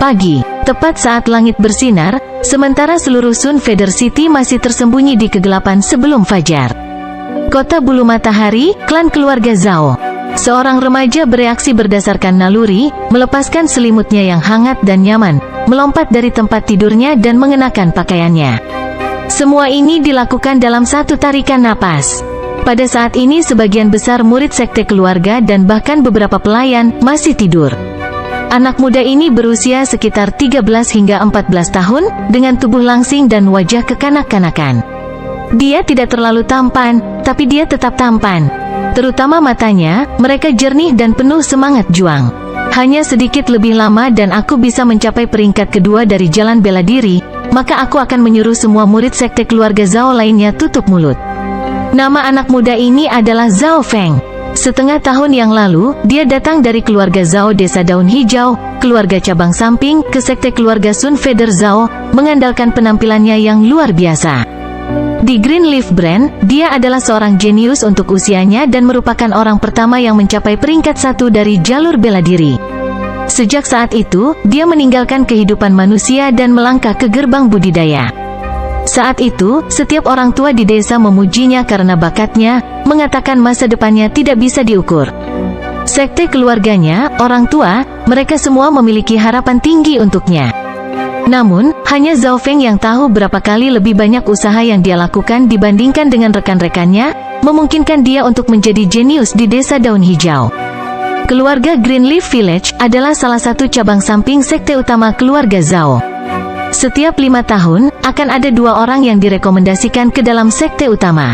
Pagi, tepat saat langit bersinar, sementara seluruh Sun Feather City masih tersembunyi di kegelapan sebelum fajar. Kota Bulu Matahari, klan keluarga Zhao. Seorang remaja bereaksi berdasarkan naluri, melepaskan selimutnya yang hangat dan nyaman, melompat dari tempat tidurnya dan mengenakan pakaiannya. Semua ini dilakukan dalam satu tarikan napas. Pada saat ini sebagian besar murid sekte keluarga dan bahkan beberapa pelayan masih tidur. Anak muda ini berusia sekitar 13 hingga 14 tahun, dengan tubuh langsing dan wajah kekanak-kanakan. Dia tidak terlalu tampan, tapi dia tetap tampan. Terutama matanya, mereka jernih dan penuh semangat juang. Hanya sedikit lebih lama dan aku bisa mencapai peringkat kedua dari jalan bela diri, maka aku akan menyuruh semua murid sekte keluarga Zhao lainnya tutup mulut. Nama anak muda ini adalah Zhao Feng. Setengah tahun yang lalu, dia datang dari keluarga Zhao Desa Daun Hijau, keluarga cabang samping, ke sekte keluarga Sun Feather Zhao, mengandalkan penampilannya yang luar biasa. Di Green Leaf Brand, dia adalah seorang jenius untuk usianya dan merupakan orang pertama yang mencapai peringkat 1 dari jalur bela diri. Sejak saat itu, dia meninggalkan kehidupan manusia dan melangkah ke gerbang budidaya. Saat itu, setiap orang tua di desa memujinya karena bakatnya, mengatakan masa depannya tidak bisa diukur. Sekte keluarganya, orang tua, mereka semua memiliki harapan tinggi untuknya. Namun, hanya Zhao Feng yang tahu berapa kali lebih banyak usaha yang dia lakukan dibandingkan dengan rekan-rekannya, memungkinkan dia untuk menjadi jenius di desa Daun Hijau. Keluarga Greenleaf Village adalah salah satu cabang samping sekte utama keluarga Zhao. Setiap 5 tahun, akan ada 2 orang yang direkomendasikan ke dalam sekte utama.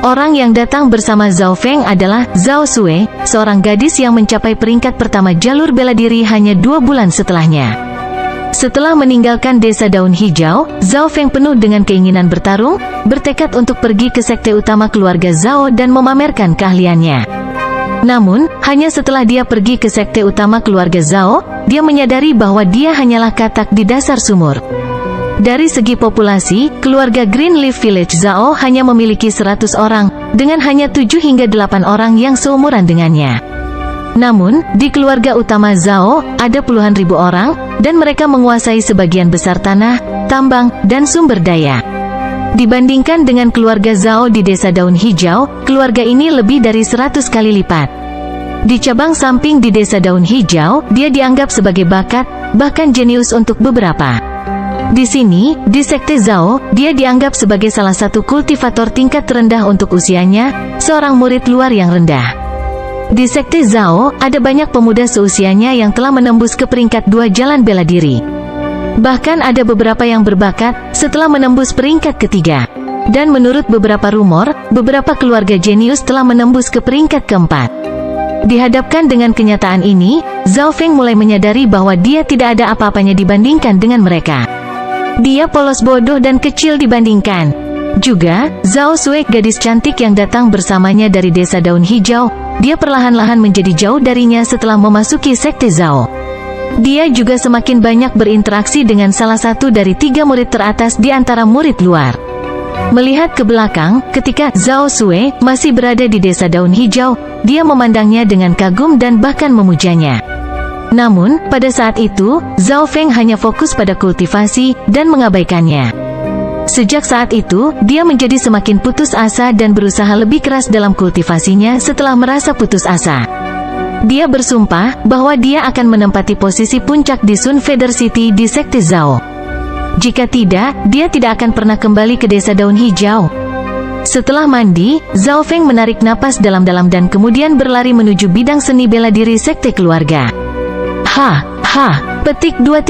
Orang yang datang bersama Zhao Feng adalah Zhao Sue, seorang gadis yang mencapai peringkat pertama jalur bela diri hanya 2 bulan setelahnya. Setelah meninggalkan desa Daun Hijau, Zhao Feng penuh dengan keinginan bertarung, bertekad untuk pergi ke sekte utama keluarga Zhao dan memamerkan keahliannya. Namun, hanya setelah dia pergi ke sekte utama keluarga Zhao, dia menyadari bahwa dia hanyalah katak di dasar sumur. Dari segi populasi, keluarga Greenleaf Village Zhao hanya memiliki 100 orang, dengan hanya 7 hingga 8 orang yang seumuran dengannya. Namun, di keluarga utama Zhao, ada puluhan ribu orang, dan mereka menguasai sebagian besar tanah, tambang, dan sumber daya. Dibandingkan dengan keluarga Zhao di desa Daun Hijau, keluarga ini lebih dari 100 kali lipat. Di cabang samping di desa Daun Hijau, dia dianggap sebagai bakat, bahkan jenius untuk beberapa. Di sini, di sekte Zhao, dia dianggap sebagai salah satu kultivator tingkat terendah untuk usianya, seorang murid luar yang rendah. Di sekte Zhao, ada banyak pemuda seusianya yang telah menembus ke peringkat 2 jalan bela diri. Bahkan ada beberapa yang berbakat, setelah menembus peringkat ketiga. Dan menurut beberapa rumor, beberapa keluarga jenius telah menembus ke peringkat keempat. Dihadapkan dengan kenyataan ini, Zhao Feng mulai menyadari bahwa dia tidak ada apa-apanya dibandingkan dengan mereka. Dia polos bodoh dan kecil dibandingkan. Juga, Zhao Sue, gadis cantik yang datang bersamanya dari desa Daun Hijau, dia perlahan-lahan menjadi jauh darinya setelah memasuki sekte Zhao. Dia juga semakin banyak berinteraksi dengan salah satu dari 3 murid teratas di antara murid luar. Melihat ke belakang, ketika Zhao Sue masih berada di desa Daun Hijau, dia memandangnya dengan kagum dan bahkan memujanya. Namun, pada saat itu, Zhao Feng hanya fokus pada kultivasi dan mengabaikannya. Sejak saat itu, dia menjadi semakin putus asa dan berusaha lebih keras dalam kultivasinya setelah merasa putus asa. Dia bersumpah bahwa dia akan menempati posisi puncak di Sun Feather City di sekte Zhao. Jika tidak, dia tidak akan pernah kembali ke desa Daun Hijau. Setelah mandi, Zhao Feng menarik napas dalam-dalam dan kemudian berlari menuju bidang seni bela diri sekte keluarga. Petik 2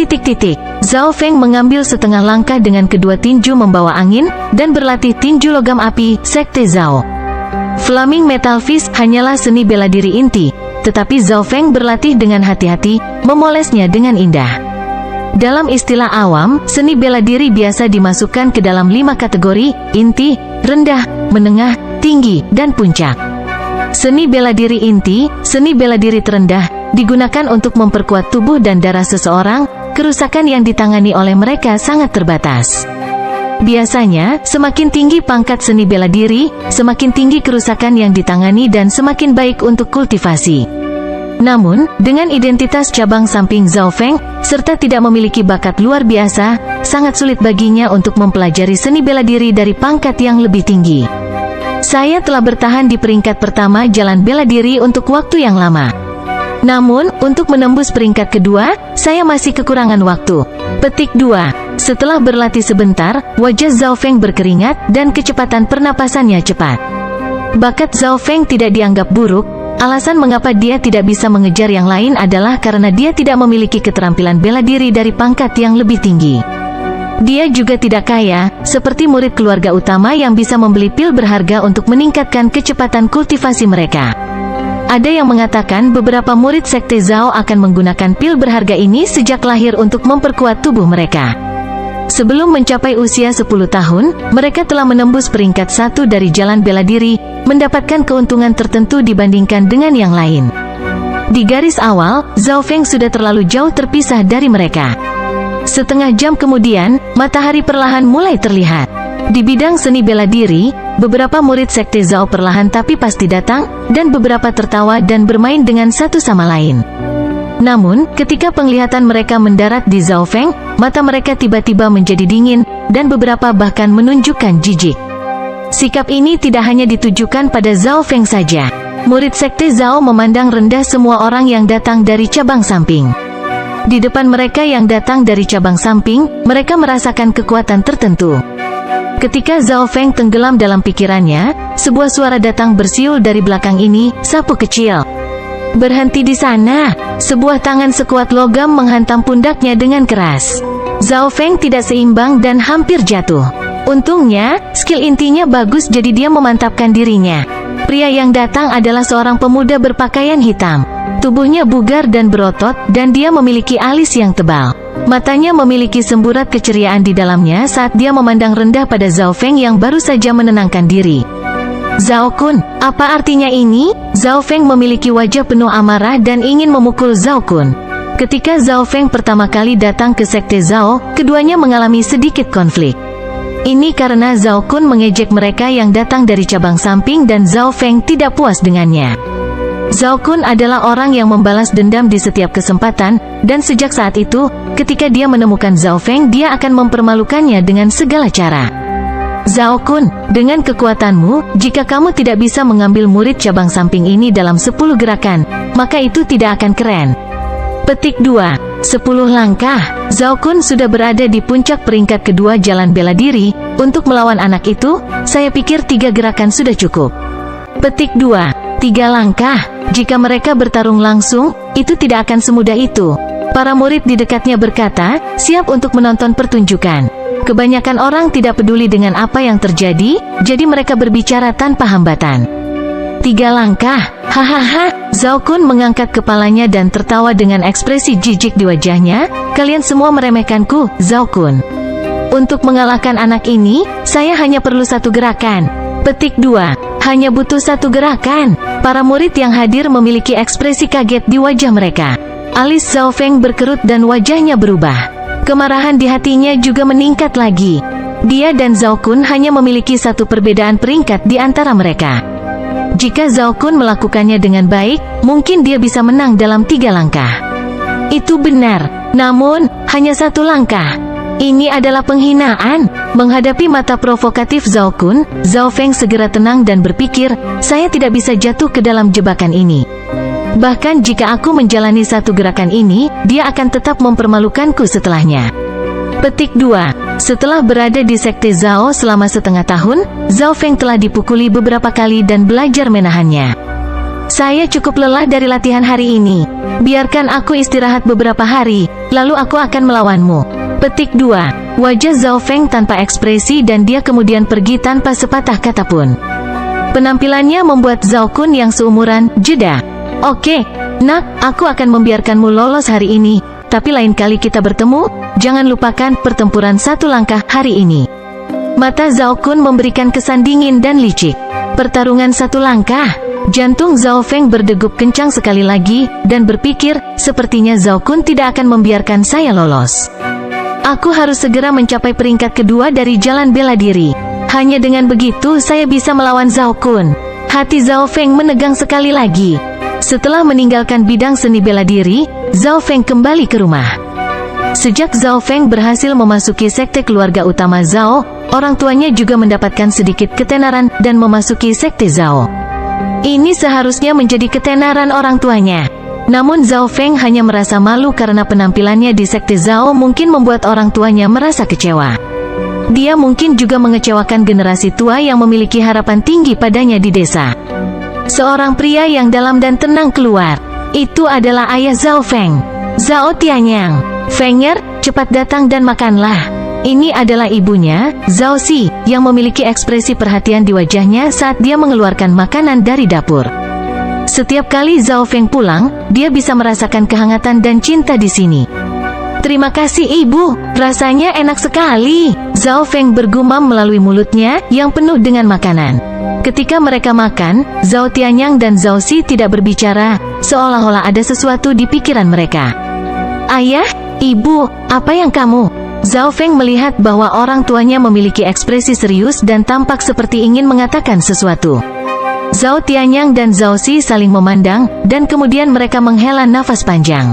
Zhao Feng mengambil setengah langkah dengan kedua tinju membawa angin, dan berlatih tinju logam api, sekte Zhao. Flaming Metal Fist hanyalah seni bela diri inti, tetapi Zhao Feng berlatih dengan hati-hati, memolesnya dengan indah. Dalam istilah awam, seni bela diri biasa dimasukkan ke dalam 5 kategori: inti, rendah, menengah, tinggi, dan puncak. Seni bela diri inti, seni bela diri terendah, digunakan untuk memperkuat tubuh dan darah seseorang. Kerusakan yang ditangani oleh mereka sangat terbatas. Biasanya, semakin tinggi pangkat seni bela diri, semakin tinggi kerusakan yang ditangani dan semakin baik untuk kultivasi. Namun, dengan identitas cabang samping Zhao Feng, serta tidak memiliki bakat luar biasa, sangat sulit baginya untuk mempelajari seni bela diri dari pangkat yang lebih tinggi. Saya telah bertahan di peringkat pertama jalan bela diri untuk waktu yang lama. Namun, untuk menembus peringkat kedua, saya masih kekurangan waktu. Petik 2. Setelah berlatih sebentar, wajah Zhao Feng berkeringat dan kecepatan pernapasannya cepat. Bakat Zhao Feng tidak dianggap buruk. Alasan mengapa dia tidak bisa mengejar yang lain adalah karena dia tidak memiliki keterampilan bela diri dari pangkat yang lebih tinggi. Dia juga tidak kaya, seperti murid keluarga utama yang bisa membeli pil berharga untuk meningkatkan kecepatan kultivasi mereka. Ada yang mengatakan beberapa murid sekte Zhao akan menggunakan pil berharga ini sejak lahir untuk memperkuat tubuh mereka. Sebelum mencapai usia 10 tahun, mereka telah menembus peringkat 1 dari jalan bela diri, mendapatkan keuntungan tertentu dibandingkan dengan yang lain. Di garis awal, Zhao Feng sudah terlalu jauh terpisah dari mereka. Setengah jam kemudian, matahari perlahan mulai terlihat. Di bidang seni bela diri, beberapa murid sekte Zhao perlahan tapi pasti datang, dan beberapa tertawa dan bermain dengan satu sama lain. Namun, ketika penglihatan mereka mendarat di Zhao Feng, mata mereka tiba-tiba menjadi dingin, dan beberapa bahkan menunjukkan jijik. Sikap ini tidak hanya ditujukan pada Zhao Feng saja. Murid sekte Zhao memandang rendah semua orang yang datang dari cabang samping. Di depan mereka yang datang dari cabang samping, mereka merasakan kekuatan tertentu. Ketika Zhao Feng tenggelam dalam pikirannya, sebuah suara datang bersiul dari belakang ini, "Sapu kecil. Berhenti di sana." Sebuah tangan sekuat logam menghantam pundaknya dengan keras. Zhao Feng tidak seimbang dan hampir jatuh. Untungnya, skill intinya bagus jadi dia memantapkan dirinya. Pria yang datang adalah seorang pemuda berpakaian hitam. Tubuhnya bugar dan berotot, dan dia memiliki alis yang tebal. Matanya memiliki semburat keceriaan di dalamnya saat dia memandang rendah pada Zhao Feng yang baru saja menenangkan diri. "Zhao Kun, apa artinya ini?" Zhao Feng memiliki wajah penuh amarah dan ingin memukul Zhao Kun. Ketika Zhao Feng pertama kali datang ke sekte Zhao, keduanya mengalami sedikit konflik. Ini karena Zhao Kun mengejek mereka yang datang dari cabang samping dan Zhao Feng tidak puas dengannya. Zhao Kun adalah orang yang membalas dendam di setiap kesempatan, dan sejak saat itu, ketika dia menemukan Zhao Feng, dia akan mempermalukannya dengan segala cara. "Zhao Kun, dengan kekuatanmu, jika kamu tidak bisa mengambil murid cabang samping ini dalam 10 gerakan, maka itu tidak akan keren." Petik 2. 10 langkah. Zhao Kun sudah berada di puncak peringkat kedua jalan bela diri. Untuk melawan anak itu, saya pikir 3 gerakan sudah cukup. Petik 2. 3 langkah. Jika mereka bertarung langsung, itu tidak akan semudah itu. Para murid di dekatnya berkata, siap untuk menonton pertunjukan. Kebanyakan orang tidak peduli dengan apa yang terjadi, jadi mereka berbicara tanpa hambatan. 3 langkah. Hahaha. Zhao Kun mengangkat kepalanya dan tertawa dengan ekspresi jijik di wajahnya. "Kalian semua meremehkanku, Zhao Kun. Untuk mengalahkan anak ini, saya hanya perlu 1 gerakan." Petik 2. Hanya butuh 1 gerakan. Para murid yang hadir memiliki ekspresi kaget di wajah mereka. Alis Zhao Feng berkerut dan wajahnya berubah. Kemarahan di hatinya juga meningkat lagi. Dia dan Zhao Kun hanya memiliki 1 perbedaan peringkat di antara mereka. Jika Zhao Kun melakukannya dengan baik, mungkin dia bisa menang dalam 3 langkah. Itu benar, namun, hanya 1 langkah. Ini adalah penghinaan. Menghadapi mata provokatif Zhao Kun, Zhao Feng segera tenang dan berpikir, saya tidak bisa jatuh ke dalam jebakan ini. Bahkan jika aku menjalani 1 gerakan ini, dia akan tetap mempermalukanku setelahnya. Petik 2. Setelah berada di sekte Zhao selama setengah tahun, Zhao Feng telah dipukuli beberapa kali dan belajar menahannya. "Saya cukup lelah dari latihan hari ini. Biarkan aku istirahat beberapa hari, lalu aku akan melawanmu." Petik 2. Wajah Zhao Feng tanpa ekspresi dan dia kemudian pergi tanpa sepatah kata pun. Penampilannya membuat Zhao Kun yang seumuran, jeda. "Oke, nak, aku akan membiarkanmu lolos hari ini, tapi lain kali kita bertemu, jangan lupakan pertempuran 1 langkah hari ini." Mata Zhao Kun memberikan kesan dingin dan licik. Pertarungan 1 langkah. Jantung Zhao Feng berdegup kencang sekali lagi, dan berpikir, sepertinya Zhao Kun tidak akan membiarkan saya lolos. Aku harus segera mencapai peringkat kedua dari jalan bela diri. Hanya dengan begitu saya bisa melawan Zhao Kun. Hati Zhao Feng menegang sekali lagi. Setelah meninggalkan bidang seni bela diri, Zhao Feng kembali ke rumah. Sejak Zhao Feng berhasil memasuki sekte keluarga utama Zhao, orang tuanya juga mendapatkan sedikit ketenaran dan memasuki sekte Zhao. Ini seharusnya menjadi ketenaran orang tuanya. Namun Zhao Feng hanya merasa malu karena penampilannya di sekte Zhao mungkin membuat orang tuanya merasa kecewa. Dia mungkin juga mengecewakan generasi tua yang memiliki harapan tinggi padanya di desa. Seorang pria yang dalam dan tenang keluar. Itu adalah ayah Zhao Feng, Zhao Tianyang. Fenger, cepat datang dan makanlah. Ini adalah ibunya, Zhao Xi, yang memiliki ekspresi perhatian di wajahnya saat dia mengeluarkan makanan dari dapur. Setiap kali Zhao Feng pulang, dia bisa merasakan kehangatan dan cinta di sini. Terima kasih ibu, rasanya enak sekali. Zhao Feng bergumam melalui mulutnya yang penuh dengan makanan. Ketika mereka makan, Zhao Tianyang dan Zhao Xi tidak berbicara, seolah-olah ada sesuatu di pikiran mereka. Ayah, ibu, apa yang kamu? Zhao Feng melihat bahwa orang tuanya memiliki ekspresi serius dan tampak seperti ingin mengatakan sesuatu. Zhao Tianyang dan Zhao Xi saling memandang, dan kemudian mereka menghela nafas panjang.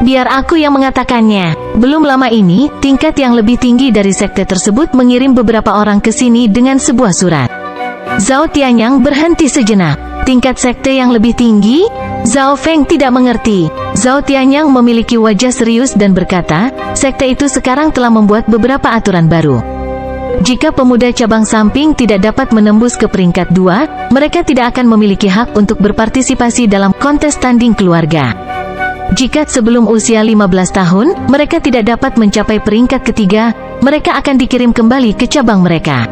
Biar aku yang mengatakannya. Belum lama ini, tingkat yang lebih tinggi dari sekte tersebut mengirim beberapa orang ke sini dengan sebuah surat. Zhao Tianyang berhenti sejenak. Tingkat sekte yang lebih tinggi? Zhao Feng tidak mengerti. Zhao Tianyang memiliki wajah serius dan berkata, sekte itu sekarang telah membuat beberapa aturan baru. Jika pemuda cabang samping tidak dapat menembus ke peringkat 2, mereka tidak akan memiliki hak untuk berpartisipasi dalam kontes tanding keluarga. Jika sebelum usia 15 tahun, mereka tidak dapat mencapai peringkat ketiga, mereka akan dikirim kembali ke cabang mereka.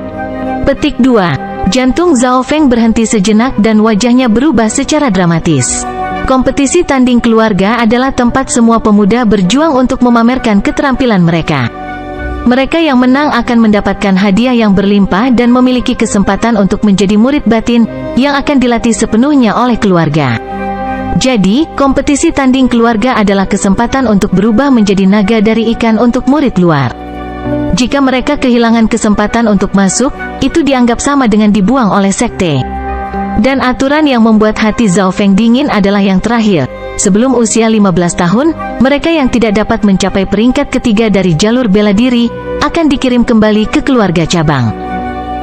Petik 2. Jantung Zhao Feng berhenti sejenak dan wajahnya berubah secara dramatis. Kompetisi tanding keluarga adalah tempat semua pemuda berjuang untuk memamerkan keterampilan mereka. Mereka yang menang akan mendapatkan hadiah yang berlimpah dan memiliki kesempatan untuk menjadi murid batin yang akan dilatih sepenuhnya oleh keluarga. Jadi, kompetisi tanding keluarga adalah kesempatan untuk berubah menjadi naga dari ikan untuk murid luar. Jika mereka kehilangan kesempatan untuk masuk, itu dianggap sama dengan dibuang oleh sekte. Dan aturan yang membuat hati Zhao Feng dingin adalah yang terakhir. Sebelum usia 15 tahun, mereka yang tidak dapat mencapai peringkat ketiga dari jalur bela diri, akan dikirim kembali ke keluarga cabang.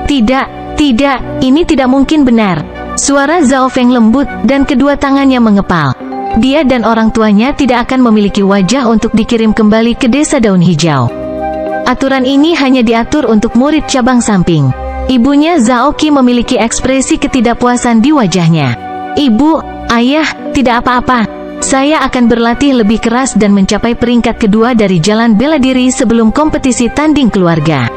Tidak, ini tidak mungkin benar. Suara Zhao Feng lembut, dan kedua tangannya mengepal. Dia dan orang tuanya tidak akan memiliki wajah untuk dikirim kembali ke desa daun hijau. Aturan ini hanya diatur untuk murid cabang samping. Ibunya Zhao Qi memiliki ekspresi ketidakpuasan di wajahnya. Ibu, ayah, tidak apa-apa. Saya akan berlatih lebih keras dan mencapai peringkat kedua dari jalan bela diri sebelum kompetisi tanding keluarga.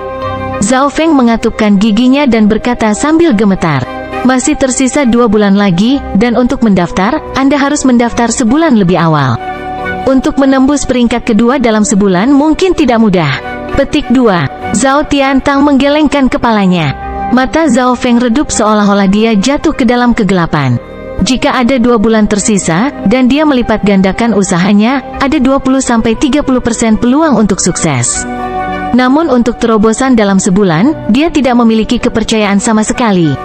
Zhao Feng mengatupkan giginya dan berkata sambil gemetar. Masih tersisa 2 bulan lagi, dan untuk mendaftar, Anda harus mendaftar sebulan lebih awal. Untuk menembus peringkat kedua dalam sebulan mungkin tidak mudah. Petik 2. Zhao Tiantang menggelengkan kepalanya. Mata Zhao Feng redup seolah-olah dia jatuh ke dalam kegelapan. Jika ada 2 bulan tersisa, dan dia melipat gandakan usahanya, ada 20-30% peluang untuk sukses. Namun untuk terobosan dalam sebulan, dia tidak memiliki kepercayaan sama sekali.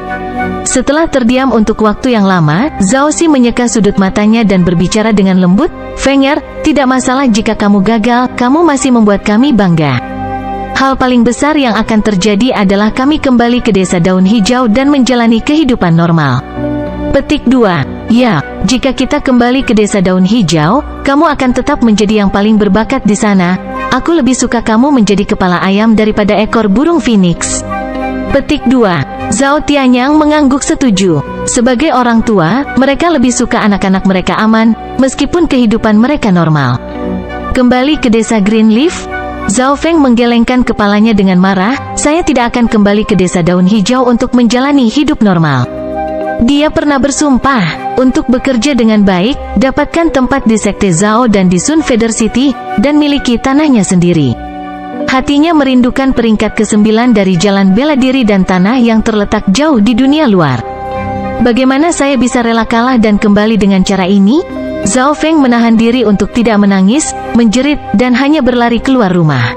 Setelah terdiam untuk waktu yang lama, Zhao Xi menyeka sudut matanya dan berbicara dengan lembut, Fenger, tidak masalah jika kamu gagal, kamu masih membuat kami bangga. Hal paling besar yang akan terjadi adalah kami kembali ke desa daun hijau dan menjalani kehidupan normal. Petik 2. Ya, jika kita kembali ke desa daun hijau, kamu akan tetap menjadi yang paling berbakat di sana. Aku lebih suka kamu menjadi kepala ayam daripada ekor burung phoenix. Petik 2. Zhao Tianyang mengangguk setuju. Sebagai orang tua, mereka lebih suka anak-anak mereka aman, meskipun kehidupan mereka normal. Kembali ke desa Greenleaf? Zhao Feng menggelengkan kepalanya dengan marah, saya tidak akan kembali ke desa daun hijau untuk menjalani hidup normal. Dia pernah bersumpah, untuk bekerja dengan baik, dapatkan tempat di Sekte Zhao dan di Sun Feather City, dan miliki tanahnya sendiri. Hatinya merindukan peringkat ke-9 dari jalan bela diri dan tanah yang terletak jauh di dunia luar. Bagaimana saya bisa rela kalah dan kembali dengan cara ini? Zhao Feng menahan diri untuk tidak menangis, menjerit, dan hanya berlari keluar rumah.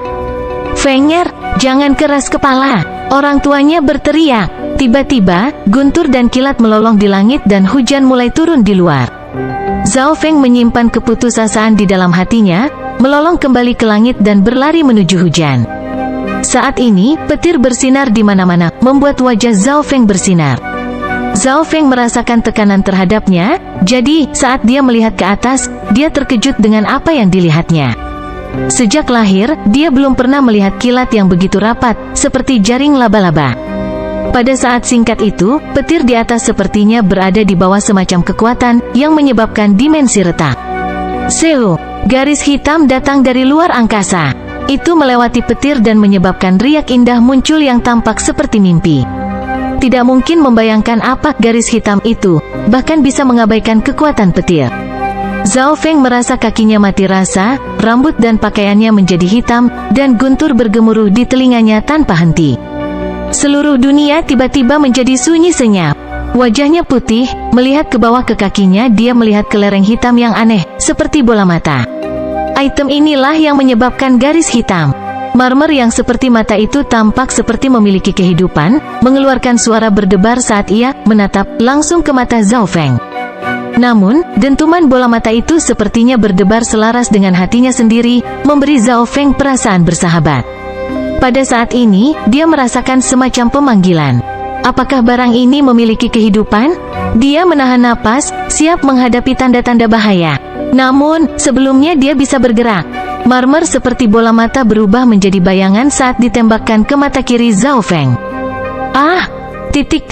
Fenger, jangan keras kepala. Orang tuanya berteriak. Tiba-tiba, guntur dan kilat melolong di langit dan hujan mulai turun di luar. Zhao Feng menyimpan keputusasaan di dalam hatinya, melolong kembali ke langit dan berlari menuju hujan. Saat ini, petir bersinar di mana-mana, membuat wajah Zhao Feng bersinar. Zhao Feng merasakan tekanan terhadapnya, jadi saat dia melihat ke atas, dia terkejut dengan apa yang dilihatnya. Sejak lahir, dia belum pernah melihat kilat yang begitu rapat, seperti jaring laba-laba. Pada saat singkat itu, petir di atas sepertinya berada di bawah semacam kekuatan yang menyebabkan dimensi retak. Seu, garis hitam datang dari luar angkasa. Itu melewati petir dan menyebabkan riak indah muncul yang tampak seperti mimpi. Tidak mungkin membayangkan apa garis hitam itu, bahkan bisa mengabaikan kekuatan petir. Zhao Feng merasa kakinya mati rasa, rambut dan pakaiannya menjadi hitam, dan guntur bergemuruh di telinganya tanpa henti. Seluruh dunia tiba-tiba menjadi sunyi senyap. Wajahnya putih, melihat ke bawah ke kakinya dia melihat kelereng hitam yang aneh, seperti bola mata. Item inilah yang menyebabkan garis hitam. Marmer yang seperti mata itu tampak seperti memiliki kehidupan, mengeluarkan suara berdebar saat ia menatap langsung ke mata Zhao Feng. Namun, dentuman bola mata itu sepertinya berdebar selaras dengan hatinya sendiri, memberi Zhao Feng perasaan bersahabat. Pada saat ini, dia merasakan semacam pemanggilan. Apakah barang ini memiliki kehidupan? Dia menahan napas, siap menghadapi tanda-tanda bahaya. Namun, sebelumnya dia bisa bergerak. Marmer seperti bola mata berubah menjadi bayangan saat ditembakkan ke mata kiri Zhao Feng. Ah! Petik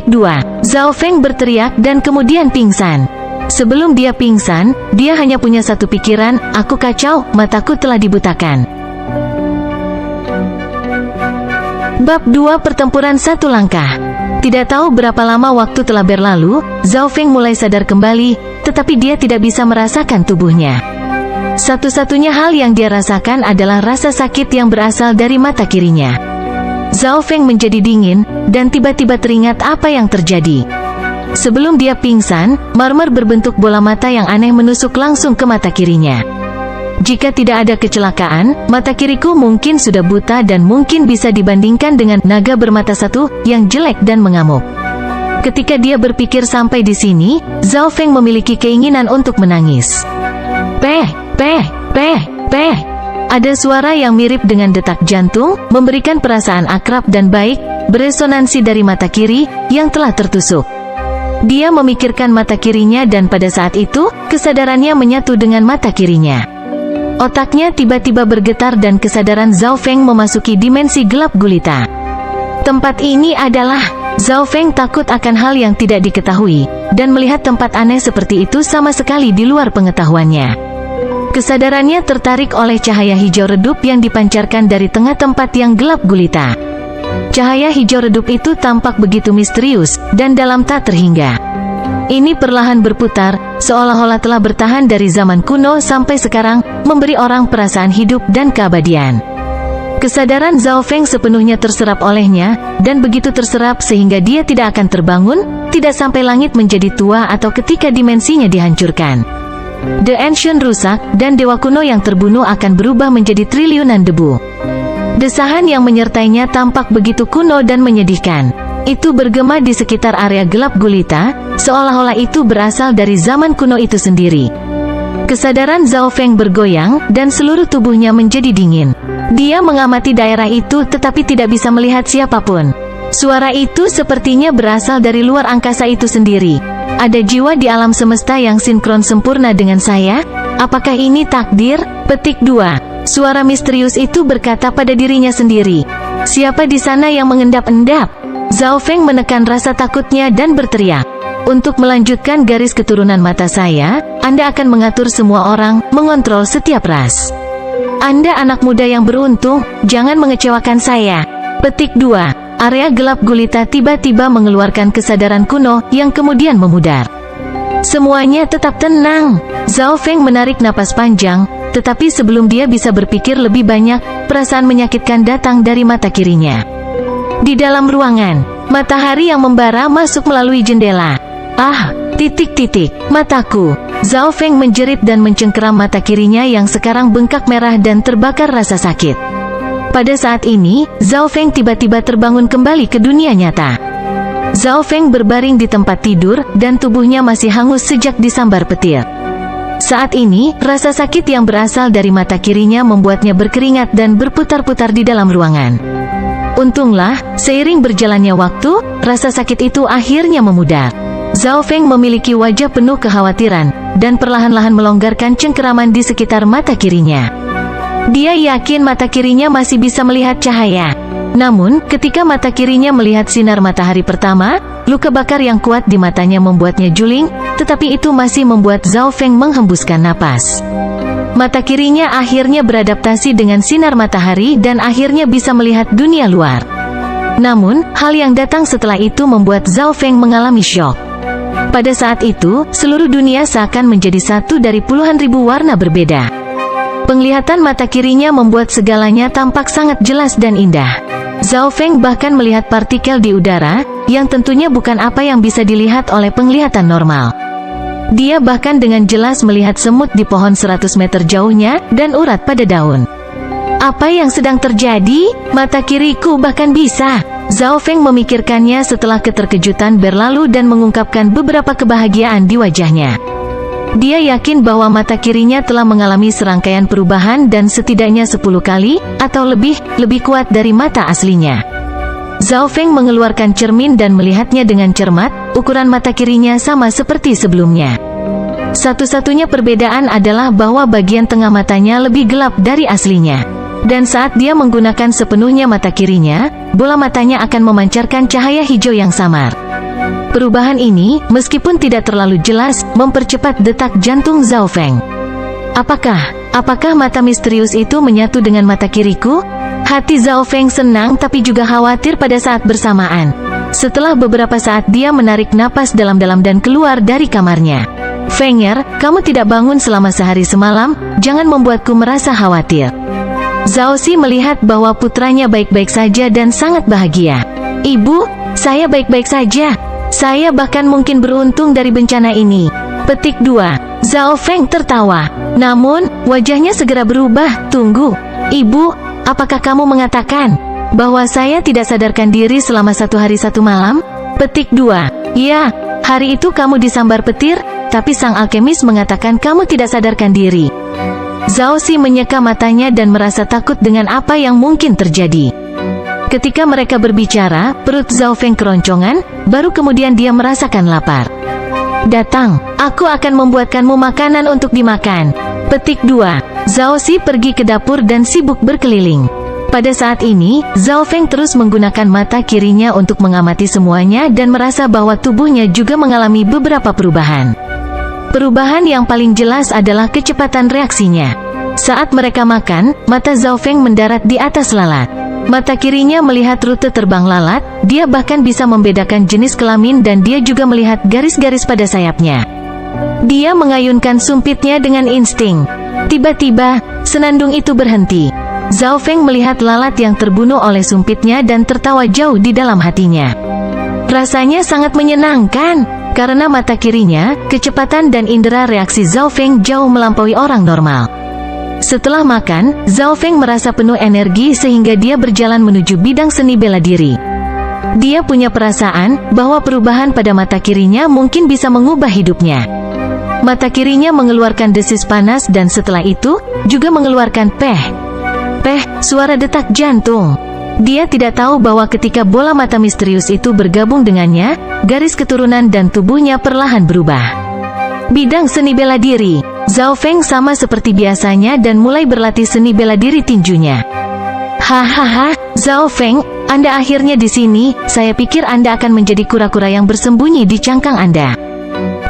2. Zhao Feng berteriak dan kemudian pingsan. Sebelum dia pingsan, dia hanya punya satu pikiran, aku kacau, mataku telah dibutakan. Bab 2 Pertempuran Satu Langkah. Tidak tahu berapa lama waktu telah berlalu, Zhao Feng mulai sadar kembali, tetapi dia tidak bisa merasakan tubuhnya. Satu-satunya hal yang dia rasakan adalah rasa sakit yang berasal dari mata kirinya. Zhao Feng menjadi dingin, dan tiba-tiba teringat apa yang terjadi. Sebelum dia pingsan, marmer berbentuk bola mata yang aneh menusuk langsung ke mata kirinya. Jika tidak ada kecelakaan, mata kiriku mungkin sudah buta dan mungkin bisa dibandingkan dengan naga bermata satu yang jelek dan mengamuk. Ketika dia berpikir sampai di sini, Zhao Feng memiliki keinginan untuk menangis. Peh. Ada suara yang mirip dengan detak jantung, memberikan perasaan akrab dan baik, beresonansi dari mata kiri, yang telah tertusuk. Dia memikirkan mata kirinya dan pada saat itu, kesadarannya menyatu dengan mata kirinya. Otaknya tiba-tiba bergetar dan kesadaran Zhao Feng memasuki dimensi gelap gulita. Tempat ini adalah... Zhao Feng takut akan hal yang tidak diketahui, dan melihat tempat aneh seperti itu sama sekali di luar pengetahuannya. Kesadarannya tertarik oleh cahaya hijau redup yang dipancarkan dari tengah tempat yang gelap gulita. Cahaya hijau redup itu tampak begitu misterius, dan dalam tak terhingga. Ini perlahan berputar, seolah-olah telah bertahan dari zaman kuno sampai sekarang, memberi orang perasaan hidup dan keabadian. Kesadaran Zhao Feng sepenuhnya terserap olehnya, dan begitu terserap sehingga dia tidak akan terbangun, tidak sampai langit menjadi tua atau ketika dimensinya dihancurkan. The Ancient rusak, dan dewa kuno yang terbunuh akan berubah menjadi triliunan debu. Desahan yang menyertainya tampak begitu kuno dan menyedihkan. Itu bergema di sekitar area gelap gulita, seolah-olah itu berasal dari zaman kuno itu sendiri. Kesadaran Zhao Feng bergoyang, dan seluruh tubuhnya menjadi dingin. Dia mengamati daerah itu tetapi tidak bisa melihat siapapun. Suara itu sepertinya berasal dari luar angkasa itu sendiri. Ada jiwa di alam semesta yang sinkron sempurna dengan saya? Apakah ini takdir? Petik 2. Suara misterius itu berkata pada dirinya sendiri. Siapa di sana yang mengendap-endap? Zhao Feng menekan rasa takutnya dan berteriak. Untuk melanjutkan garis keturunan mata saya, Anda akan mengatur semua orang, mengontrol setiap ras. Anda anak muda yang beruntung, jangan mengecewakan saya. Petik 2. Area gelap gulita tiba-tiba mengeluarkan kesadaran kuno yang kemudian memudar. Semuanya tetap tenang. Zhao Feng menarik napas panjang, tetapi sebelum dia bisa berpikir lebih banyak, perasaan menyakitkan datang dari mata kirinya. Di dalam ruangan, matahari yang membara masuk melalui jendela. Ah, mataku. Zhao Feng menjerit dan mencengkeram mata kirinya yang sekarang bengkak merah dan terbakar rasa sakit. Pada saat ini, Zhao Feng tiba-tiba terbangun kembali ke dunia nyata. Zhao Feng berbaring di tempat tidur, dan tubuhnya masih hangus sejak disambar petir. Saat ini, rasa sakit yang berasal dari mata kirinya membuatnya berkeringat dan berputar-putar di dalam ruangan. Untunglah, seiring berjalannya waktu, rasa sakit itu akhirnya memudar. Zhao Feng memiliki wajah penuh kekhawatiran, dan perlahan-lahan melonggarkan cengkeraman di sekitar mata kirinya. Dia yakin mata kirinya masih bisa melihat cahaya. Namun, ketika mata kirinya melihat sinar matahari pertama, luka bakar yang kuat di matanya membuatnya juling, tetapi itu masih membuat Zhao Feng menghembuskan napas. Mata kirinya akhirnya beradaptasi dengan sinar matahari dan akhirnya bisa melihat dunia luar. Namun, hal yang datang setelah itu membuat Zhao Feng mengalami syok. Pada saat itu, seluruh dunia seakan menjadi satu dari puluhan ribu warna berbeda. Penglihatan mata kirinya membuat segalanya tampak sangat jelas dan indah. Zhao Feng bahkan melihat partikel di udara, yang tentunya bukan apa yang bisa dilihat oleh penglihatan normal. Dia bahkan dengan jelas melihat semut di pohon 100 meter jauhnya, dan urat pada daun. Apa yang sedang terjadi? Mata kiriku bahkan bisa. Zhao Feng memikirkannya setelah keterkejutan berlalu dan mengungkapkan beberapa kebahagiaan di wajahnya. Dia yakin bahwa mata kirinya telah mengalami serangkaian perubahan dan setidaknya 10 kali, atau lebih kuat dari mata aslinya. Zhao Feng mengeluarkan cermin dan melihatnya dengan cermat, ukuran mata kirinya sama seperti sebelumnya. Satu-satunya perbedaan adalah bahwa bagian tengah matanya lebih gelap dari aslinya. Dan saat dia menggunakan sepenuhnya mata kirinya, bola matanya akan memancarkan cahaya hijau yang samar. Perubahan ini, meskipun tidak terlalu jelas, mempercepat detak jantung Zhao Feng. Apakah mata misterius itu menyatu dengan mata kiriku? Hati Zhao Feng senang tapi juga khawatir pada saat bersamaan. Setelah beberapa saat dia menarik napas dalam-dalam dan keluar dari kamarnya. Fenger, kamu tidak bangun selama sehari semalam, jangan membuatku merasa khawatir. Zhao Si melihat bahwa putranya baik-baik saja dan sangat bahagia. Ibu, saya baik-baik saja. Saya bahkan mungkin beruntung dari bencana ini. Petik 2. Zhao Feng tertawa. Namun, wajahnya segera berubah. Tunggu. Ibu, apakah kamu mengatakan bahwa saya tidak sadarkan diri selama 1 hari 1 malam? Petik 2. Ya, hari itu kamu disambar petir, tapi sang alkemis mengatakan kamu tidak sadarkan diri. Zhao Si menyeka matanya dan merasa takut dengan apa yang mungkin terjadi. Ketika mereka berbicara, perut Zhao Feng keroncongan, baru kemudian dia merasakan lapar. Datang, aku akan membuatkanmu makanan untuk dimakan. Petik 2. Zhao Si pergi ke dapur dan sibuk berkeliling. Pada saat ini, Zhao Feng terus menggunakan mata kirinya untuk mengamati semuanya dan merasa bahwa tubuhnya juga mengalami beberapa perubahan. Perubahan yang paling jelas adalah kecepatan reaksinya. Saat mereka makan, mata Zhao Feng mendarat di atas lalat. Mata kirinya melihat rute terbang lalat, dia bahkan bisa membedakan jenis kelamin dan dia juga melihat garis-garis pada sayapnya. Dia mengayunkan sumpitnya dengan insting. Tiba-tiba, senandung itu berhenti. Zhao Feng melihat lalat yang terbunuh oleh sumpitnya dan tertawa jauh di dalam hatinya. Rasanya sangat menyenangkan, karena mata kirinya, kecepatan dan indera reaksi Zhao Feng jauh melampaui orang normal. Setelah makan, Zhao Feng merasa penuh energi sehingga dia berjalan menuju bidang seni bela diri. Dia punya perasaan bahwa perubahan pada mata kirinya mungkin bisa mengubah hidupnya. Mata kirinya mengeluarkan desis panas dan setelah itu, juga mengeluarkan peh, suara detak jantung. Dia tidak tahu bahwa ketika bola mata misterius itu bergabung dengannya, garis keturunan dan tubuhnya perlahan berubah. Bidang seni bela diri. Zhao Feng sama seperti biasanya dan mulai berlatih seni bela diri tinjunya. Hahaha, Zhao Feng, Anda akhirnya di sini. Saya pikir Anda akan menjadi kura-kura yang bersembunyi di cangkang Anda.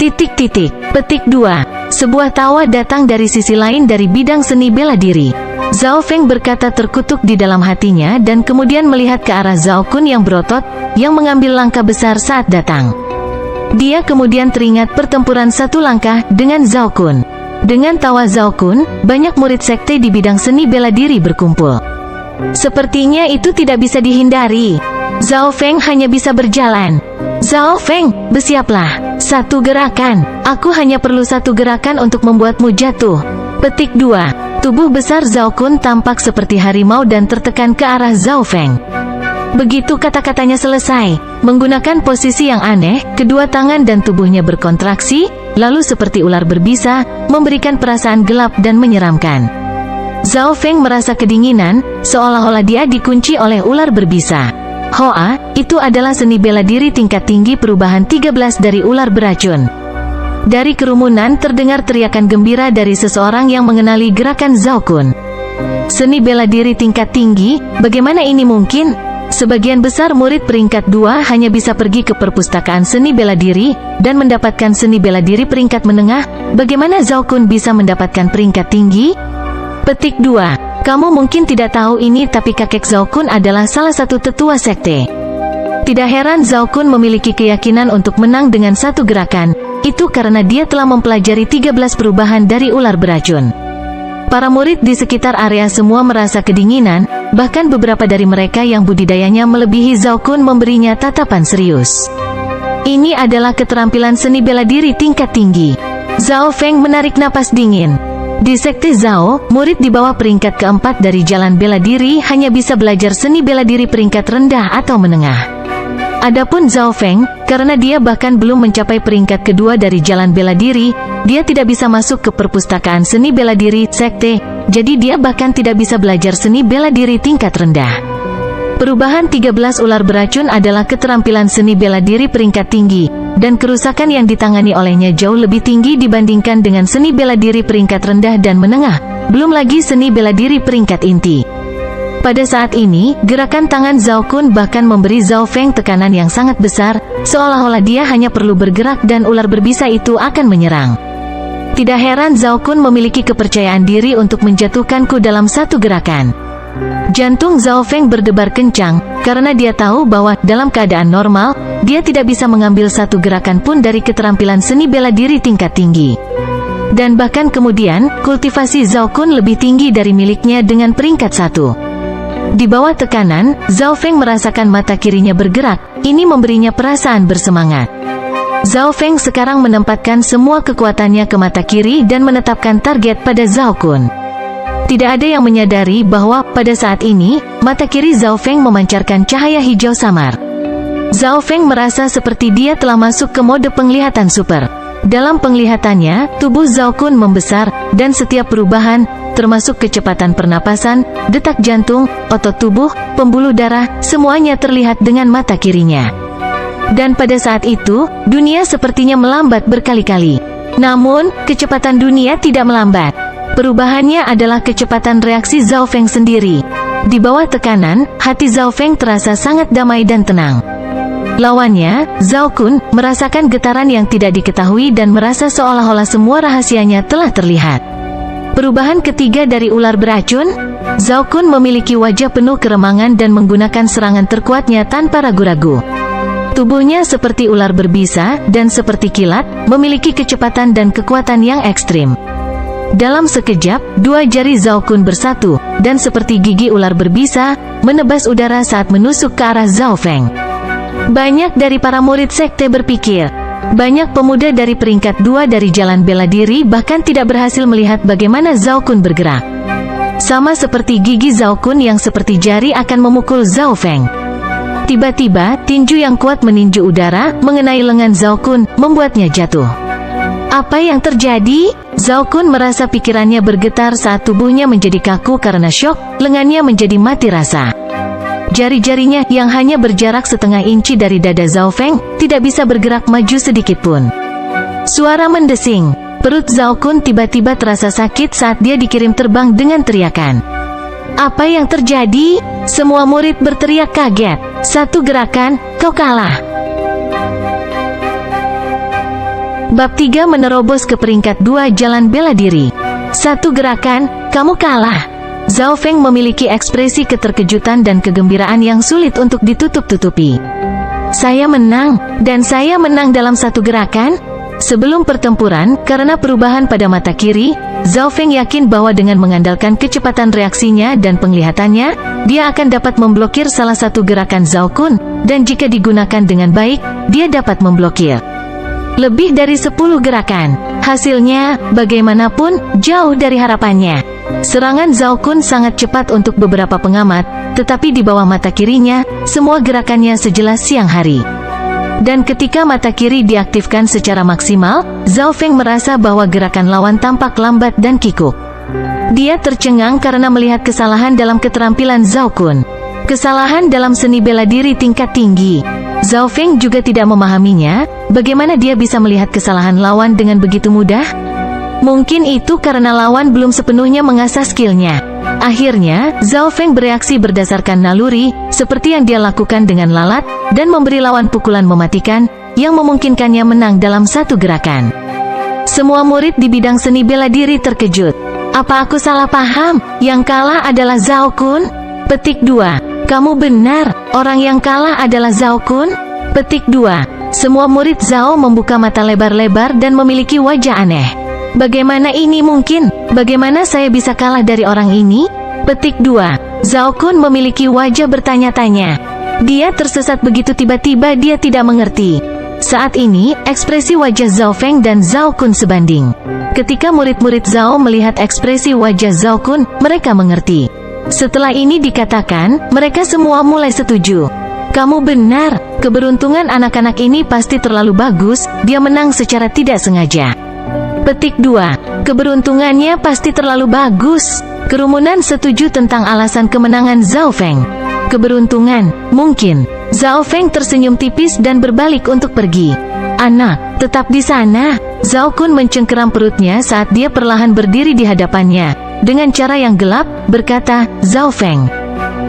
Petik 2. Sebuah tawa datang dari sisi lain dari bidang seni bela diri. Zhao Feng berkata terkutuk di dalam hatinya dan kemudian melihat ke arah Zhao Kun yang berotot, yang mengambil langkah besar saat datang. Dia kemudian teringat pertempuran satu langkah dengan Zhao Kun. Dengan tawa Zhao Kun, banyak murid sekte di bidang seni bela diri berkumpul. Sepertinya itu tidak bisa dihindari. Zhao Feng hanya bisa berjalan. Zhao Feng, bersiaplah. 1 gerakan. Aku hanya perlu 1 gerakan untuk membuatmu jatuh. Petik 2. Tubuh besar Zhao Kun tampak seperti harimau dan tertekan ke arah Zhao Feng. Begitu kata-katanya selesai, menggunakan posisi yang aneh, kedua tangan dan tubuhnya berkontraksi, lalu seperti ular berbisa, memberikan perasaan gelap dan menyeramkan. Zhao Feng merasa kedinginan, seolah-olah dia dikunci oleh ular berbisa. Hoa, itu adalah seni bela diri tingkat tinggi perubahan 13 dari ular beracun. Dari kerumunan terdengar teriakan gembira dari seseorang yang mengenali gerakan Zhao Kun. Seni bela diri tingkat tinggi, bagaimana ini mungkin? Sebagian besar murid peringkat 2 hanya bisa pergi ke perpustakaan seni bela diri, dan mendapatkan seni bela diri peringkat menengah. Bagaimana Zhao Kun bisa mendapatkan peringkat tinggi? Petik 2. Kamu mungkin tidak tahu ini, tapi kakek Zhao Kun adalah salah satu tetua sekte. Tidak heran Zhao Kun memiliki keyakinan untuk menang dengan satu gerakan. Itu karena dia telah mempelajari 13 perubahan dari ular beracun. Para murid di sekitar area semua merasa kedinginan, bahkan beberapa dari mereka yang budidayanya melebihi Zhao Kun memberinya tatapan serius. Ini adalah keterampilan seni bela diri tingkat tinggi. Zhao Feng menarik napas dingin. Di sekte Zhao, murid di bawah peringkat keempat dari jalan bela diri hanya bisa belajar seni bela diri peringkat rendah atau menengah. Adapun Zhao Feng, karena dia bahkan belum mencapai peringkat kedua dari jalan bela diri, dia tidak bisa masuk ke perpustakaan seni bela diri sekte, jadi dia bahkan tidak bisa belajar seni bela diri tingkat rendah. Perubahan 13 ular beracun adalah keterampilan seni bela diri peringkat tinggi, dan kerusakan yang ditangani olehnya jauh lebih tinggi dibandingkan dengan seni bela diri peringkat rendah dan menengah, belum lagi seni bela diri peringkat inti. Pada saat ini, gerakan tangan Zhao Kun bahkan memberi Zhao Feng tekanan yang sangat besar, seolah-olah dia hanya perlu bergerak dan ular berbisa itu akan menyerang. Tidak heran Zhao Kun memiliki kepercayaan diri untuk menjatuhkanku dalam satu gerakan. Jantung Zhao Feng berdebar kencang, karena dia tahu bahwa dalam keadaan normal, dia tidak bisa mengambil satu gerakan pun dari keterampilan seni bela diri tingkat tinggi. Dan bahkan kemudian, kultivasi Zhao Kun lebih tinggi dari miliknya dengan peringkat 1. Di bawah tekanan, Zhao Feng merasakan mata kirinya bergerak, ini memberinya perasaan bersemangat. Zhao Feng sekarang menempatkan semua kekuatannya ke mata kiri dan menetapkan target pada Zhao Kun. Tidak ada yang menyadari bahwa, pada saat ini, mata kiri Zhao Feng memancarkan cahaya hijau samar. Zhao Feng merasa seperti dia telah masuk ke mode penglihatan super. Dalam penglihatannya, tubuh Zhao Kun membesar, dan setiap perubahan, termasuk kecepatan pernapasan, detak jantung, otot tubuh, pembuluh darah, semuanya terlihat dengan mata kirinya. Dan pada saat itu, dunia sepertinya melambat berkali-kali. Namun, kecepatan dunia tidak melambat. Perubahannya adalah kecepatan reaksi Zhao Feng sendiri. Di bawah tekanan, hati Zhao Feng terasa sangat damai dan tenang. Lawannya, Zhao Kun, merasakan getaran yang tidak diketahui dan merasa seolah-olah semua rahasianya telah terlihat. Perubahan ketiga dari ular beracun, Zhao Kun memiliki wajah penuh keremangan dan menggunakan serangan terkuatnya tanpa ragu-ragu. Tubuhnya seperti ular berbisa, dan seperti kilat, memiliki kecepatan dan kekuatan yang ekstrim. Dalam sekejap, dua jari Zhao Kun bersatu, dan seperti gigi ular berbisa, menebas udara saat menusuk ke arah Zhao Feng. Banyak dari para murid sekte berpikir, banyak pemuda dari peringkat 2 dari jalan bela diri bahkan tidak berhasil melihat bagaimana Zhao Kun bergerak. Sama seperti gigi Zhao Kun yang seperti jari akan memukul Zhao Feng. Tiba-tiba, tinju yang kuat meninju udara, mengenai lengan Zhao Kun, membuatnya jatuh. Apa yang terjadi? Zhao Kun merasa pikirannya bergetar saat tubuhnya menjadi kaku karena syok, lengannya menjadi mati rasa. Jari-jarinya yang hanya berjarak setengah inci dari dada Zhao Feng, tidak bisa bergerak maju sedikit pun. Suara mendesing. Perut Zhao Kun tiba-tiba terasa sakit saat dia dikirim terbang dengan teriakan. Apa yang terjadi? Semua murid berteriak kaget. Satu gerakan, kau kalah. Bab 3 menerobos ke peringkat 2 jalan bela diri. Satu gerakan, kamu kalah. Zhao Feng memiliki ekspresi keterkejutan dan kegembiraan yang sulit untuk ditutup-tutupi. Saya menang, dan saya menang dalam satu gerakan. Sebelum pertempuran, karena perubahan pada mata kiri, Zhao Feng yakin bahwa dengan mengandalkan kecepatan reaksinya dan penglihatannya, dia akan dapat memblokir salah satu gerakan Zhao Kun, dan jika digunakan dengan baik, dia dapat memblokir lebih dari 10 gerakan. Hasilnya, bagaimanapun, jauh dari harapannya. Serangan Zhao Kun sangat cepat untuk beberapa pengamat, tetapi di bawah mata kirinya, semua gerakannya sejelas siang hari. Dan ketika mata kiri diaktifkan secara maksimal, Zhao Feng merasa bahwa gerakan lawan tampak lambat dan kikuk. Dia tercengang karena melihat kesalahan dalam keterampilan Zhao Kun. Kesalahan dalam seni bela diri tingkat tinggi. Zhao Feng juga tidak memahaminya, bagaimana dia bisa melihat kesalahan lawan dengan begitu mudah? Mungkin itu karena lawan belum sepenuhnya mengasah skillnya. Akhirnya, Zhao Feng bereaksi berdasarkan naluri, seperti yang dia lakukan dengan lalat, dan memberi lawan pukulan mematikan, yang memungkinkannya menang dalam satu gerakan. Semua murid di bidang seni bela diri terkejut. Apa aku salah paham? Yang kalah adalah Zhao Kun? Petik 2. Kamu benar, orang yang kalah adalah Zhao Kun? Petik 2. Semua murid Zhao membuka mata lebar-lebar dan memiliki wajah aneh. Bagaimana ini mungkin? Bagaimana saya bisa kalah dari orang ini? Petik 2. Zhao Kun memiliki wajah bertanya-tanya. Dia tersesat begitu tiba-tiba dia tidak mengerti. Saat ini, ekspresi wajah Zhao Feng dan Zhao Kun sebanding. Ketika murid-murid Zhao melihat ekspresi wajah Zhao Kun, mereka mengerti. Setelah ini dikatakan, mereka semua mulai setuju. Kamu benar, keberuntungan anak-anak ini pasti terlalu bagus, dia menang secara tidak sengaja. Petik 2. Keberuntungannya pasti terlalu bagus. Kerumunan setuju tentang alasan kemenangan Zhao Feng. Keberuntungan, mungkin. Zhao Feng tersenyum tipis dan berbalik untuk pergi. Anak, tetap di sana. Zhao Kun mencengkeram perutnya saat dia perlahan berdiri di hadapannya. Dengan cara yang gelap, berkata, Zhao Feng,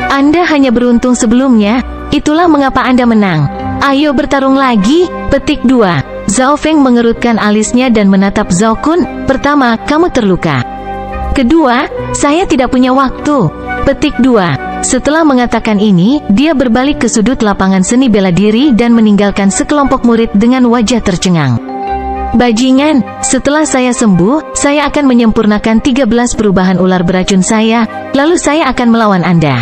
Anda hanya beruntung sebelumnya, itulah mengapa Anda menang. Ayo bertarung lagi. Petik 2. Zhao Feng mengerutkan alisnya dan menatap Zhao Kun. Pertama, kamu terluka. Kedua, saya tidak punya waktu. Petik 2. Setelah mengatakan ini, dia berbalik ke sudut lapangan seni bela diri dan meninggalkan sekelompok murid dengan wajah tercengang. Bajingan, setelah saya sembuh, saya akan menyempurnakan 13 perubahan ular beracun saya, lalu saya akan melawan Anda.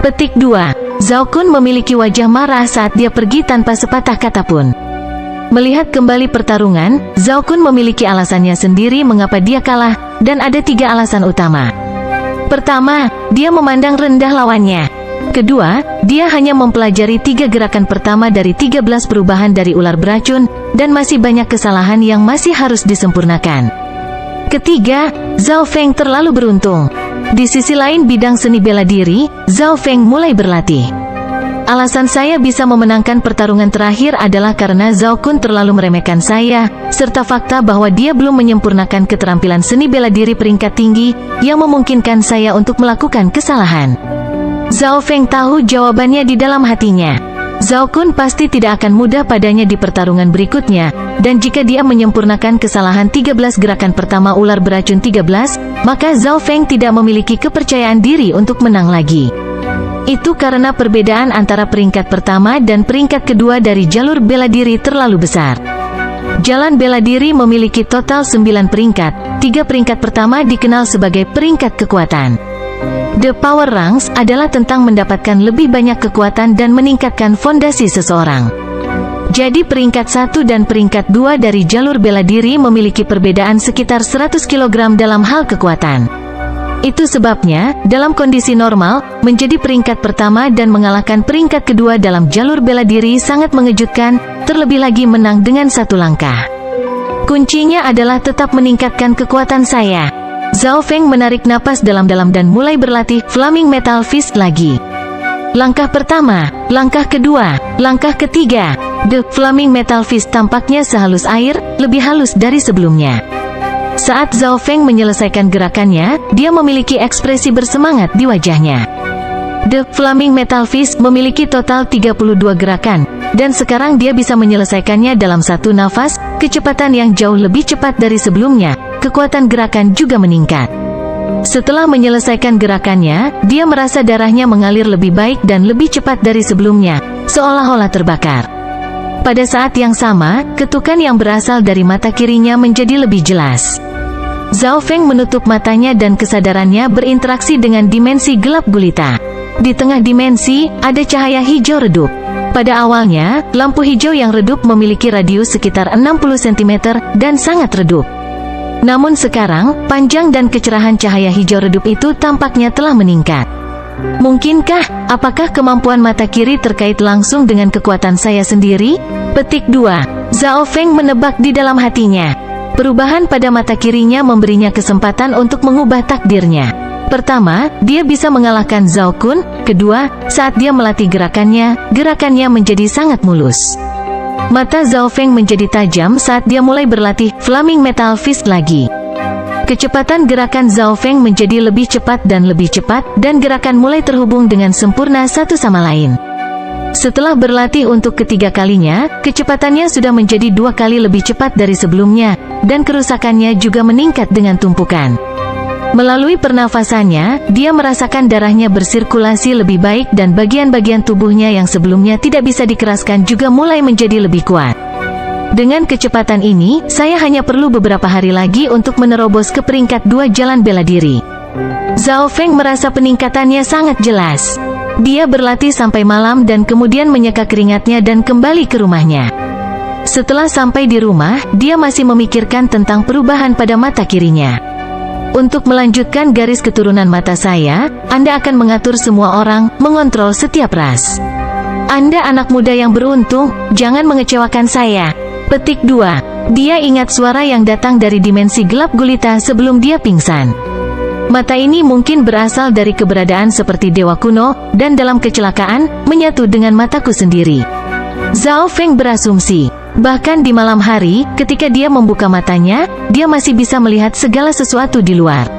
Petik 2. Zhao Kun memiliki wajah marah saat dia pergi tanpa sepatah kata pun. Melihat kembali pertarungan, Zhao Kun memiliki alasannya sendiri mengapa dia kalah, dan ada 3 alasan utama. Pertama, dia memandang rendah lawannya. Kedua, dia hanya mempelajari 3 gerakan pertama dari 13 perubahan dari ular beracun, dan masih banyak kesalahan yang masih harus disempurnakan. Ketiga, Zhao Feng terlalu beruntung. Di sisi lain bidang seni bela diri, Zhao Feng mulai berlatih. Alasan saya bisa memenangkan pertarungan terakhir adalah karena Zhao Kun terlalu meremehkan saya, serta fakta bahwa dia belum menyempurnakan keterampilan seni bela diri peringkat tinggi, yang memungkinkan saya untuk melakukan kesalahan. Zhao Feng tahu jawabannya di dalam hatinya. Zhao Kun pasti tidak akan mudah padanya di pertarungan berikutnya, dan jika dia menyempurnakan kesalahan 13 gerakan pertama ular beracun 13, maka Zhao Feng tidak memiliki kepercayaan diri untuk menang lagi. Itu karena perbedaan antara peringkat pertama dan peringkat kedua dari jalur bela diri terlalu besar. Jalan bela diri memiliki total 9 peringkat, 3 peringkat pertama dikenal sebagai peringkat kekuatan. The Power Ranks adalah tentang mendapatkan lebih banyak kekuatan dan meningkatkan fondasi seseorang. Jadi peringkat 1 dan peringkat 2 dari jalur bela diri memiliki perbedaan sekitar 100 kg dalam hal kekuatan. Itu sebabnya, dalam kondisi normal, menjadi peringkat pertama dan mengalahkan peringkat kedua dalam jalur bela diri sangat mengejutkan, terlebih lagi menang dengan 1 langkah. Kuncinya adalah tetap meningkatkan kekuatan saya. Zhao Feng menarik napas dalam-dalam dan mulai berlatih Flaming Metal Fist lagi. Langkah pertama, langkah kedua, langkah ketiga. The Flaming Metal Fist tampaknya sehalus air, lebih halus dari sebelumnya. Saat Zhao Feng menyelesaikan gerakannya, dia memiliki ekspresi bersemangat di wajahnya. The Flaming Metal Fist memiliki total 32 gerakan, dan sekarang dia bisa menyelesaikannya dalam 1 nafas, kecepatan yang jauh lebih cepat dari sebelumnya, kekuatan gerakan juga meningkat. Setelah menyelesaikan gerakannya, dia merasa darahnya mengalir lebih baik dan lebih cepat dari sebelumnya, seolah-olah terbakar. Pada saat yang sama, ketukan yang berasal dari mata kirinya menjadi lebih jelas. Zhao Feng menutup matanya dan kesadarannya berinteraksi dengan dimensi gelap gulita. Di tengah dimensi, ada cahaya hijau redup. Pada awalnya, lampu hijau yang redup memiliki radius sekitar 60 cm dan sangat redup. Namun sekarang, panjang dan kecerahan cahaya hijau redup itu tampaknya telah meningkat. Mungkinkah, apakah kemampuan mata kiri terkait langsung dengan kekuatan saya sendiri? Petik 2. Zhao Feng menebak di dalam hatinya. Perubahan pada mata kirinya memberinya kesempatan untuk mengubah takdirnya. Pertama, dia bisa mengalahkan Zhao Kun. Kedua, saat dia melatih gerakannya menjadi sangat mulus. Mata Zhao Feng menjadi tajam saat dia mulai berlatih Flaming Metal Fist lagi. Kecepatan gerakan Zhao Feng menjadi lebih cepat, dan gerakan mulai terhubung dengan sempurna satu sama lain. Setelah berlatih untuk ketiga kalinya, kecepatannya sudah menjadi 2 kali lebih cepat dari sebelumnya, dan kerusakannya juga meningkat dengan tumpukan. Melalui pernafasannya, dia merasakan darahnya bersirkulasi lebih baik dan bagian-bagian tubuhnya yang sebelumnya tidak bisa dikeraskan juga mulai menjadi lebih kuat. Dengan kecepatan ini, saya hanya perlu beberapa hari lagi untuk menerobos ke peringkat 2 jalan bela diri. Zhao Feng merasa peningkatannya sangat jelas. Dia berlatih sampai malam dan kemudian menyeka keringatnya dan kembali ke rumahnya. Setelah sampai di rumah, dia masih memikirkan tentang perubahan pada mata kirinya. Untuk melanjutkan garis keturunan mata saya, Anda akan mengatur semua orang, mengontrol setiap ras. Anda anak muda yang beruntung, jangan mengecewakan saya. Petik 2. Dia ingat suara yang datang dari dimensi gelap gulita sebelum dia pingsan. Mata ini mungkin berasal dari keberadaan seperti dewa kuno, dan dalam kecelakaan, menyatu dengan mataku sendiri. Zhao Feng berasumsi. Bahkan di malam hari, ketika dia membuka matanya, dia masih bisa melihat segala sesuatu di luar.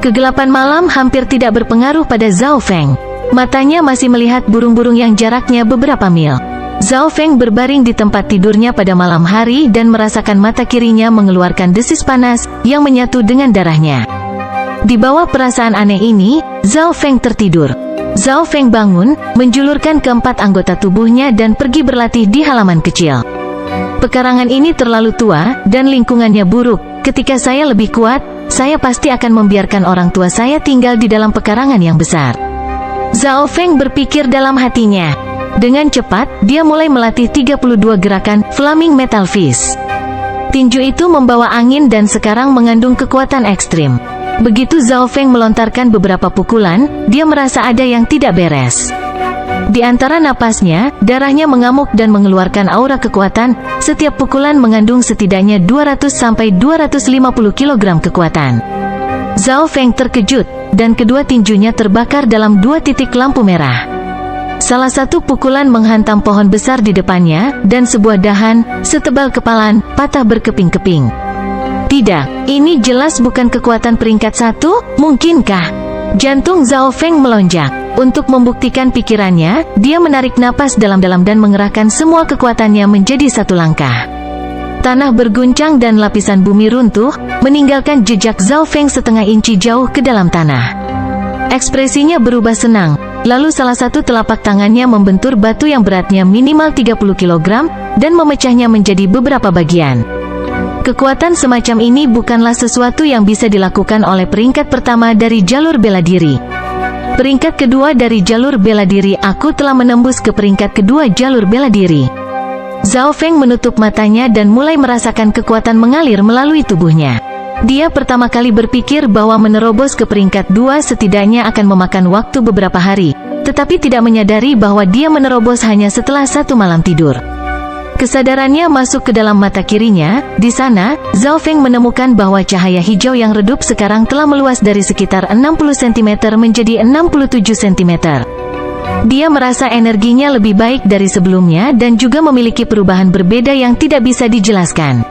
Kegelapan malam hampir tidak berpengaruh pada Zhao Feng. Matanya masih melihat burung-burung yang jaraknya beberapa mil. Zhao Feng berbaring di tempat tidurnya pada malam hari dan merasakan mata kirinya mengeluarkan desis panas yang menyatu dengan darahnya. Di bawah perasaan aneh ini, Zhao Feng tertidur. Zhao Feng bangun, menjulurkan keempat anggota tubuhnya dan pergi berlatih di halaman kecil. Pekarangan ini terlalu tua, dan lingkungannya buruk. Ketika saya lebih kuat, saya pasti akan membiarkan orang tua saya tinggal di dalam pekarangan yang besar. Zhao Feng berpikir dalam hatinya. Dengan cepat, dia mulai melatih 32 gerakan Flaming Metal Fist. Tinju itu membawa angin dan sekarang mengandung kekuatan ekstrim. Begitu Zhao Feng melontarkan beberapa pukulan, dia merasa ada yang tidak beres. Di antara napasnya, darahnya mengamuk dan mengeluarkan aura kekuatan. Setiap pukulan mengandung setidaknya 200-250 kg kekuatan. Zhao Feng terkejut, dan kedua tinjunya terbakar dalam 2 titik lampu merah. Salah satu pukulan menghantam pohon besar di depannya, dan sebuah dahan, setebal kepalan, patah berkeping-keping. Tidak, ini jelas bukan kekuatan peringkat 1, mungkinkah? Jantung Zhao Feng melonjak. Untuk membuktikan pikirannya, dia menarik napas dalam-dalam dan mengerahkan semua kekuatannya menjadi satu langkah. Tanah berguncang dan lapisan bumi runtuh, meninggalkan jejak Zhao Feng setengah inci jauh ke dalam tanah. Ekspresinya berubah senang. Lalu salah satu telapak tangannya membentur batu yang beratnya minimal 30 kg, dan memecahnya menjadi beberapa bagian. Kekuatan semacam ini bukanlah sesuatu yang bisa dilakukan oleh peringkat pertama dari jalur bela diri. Peringkat kedua dari jalur bela diri, aku telah menembus ke peringkat kedua jalur bela diri. Zhao Feng menutup matanya dan mulai merasakan kekuatan mengalir melalui tubuhnya. Dia pertama kali berpikir bahwa menerobos ke peringkat 2 setidaknya akan memakan waktu beberapa hari, tetapi tidak menyadari bahwa dia menerobos hanya setelah 1 malam tidur. Kesadarannya masuk ke dalam mata kirinya. Di sana, Zhao Feng menemukan bahwa cahaya hijau yang redup sekarang telah meluas dari sekitar 60 cm menjadi 67 cm. Dia merasa energinya lebih baik dari sebelumnya dan juga memiliki perubahan berbeda yang tidak bisa dijelaskan.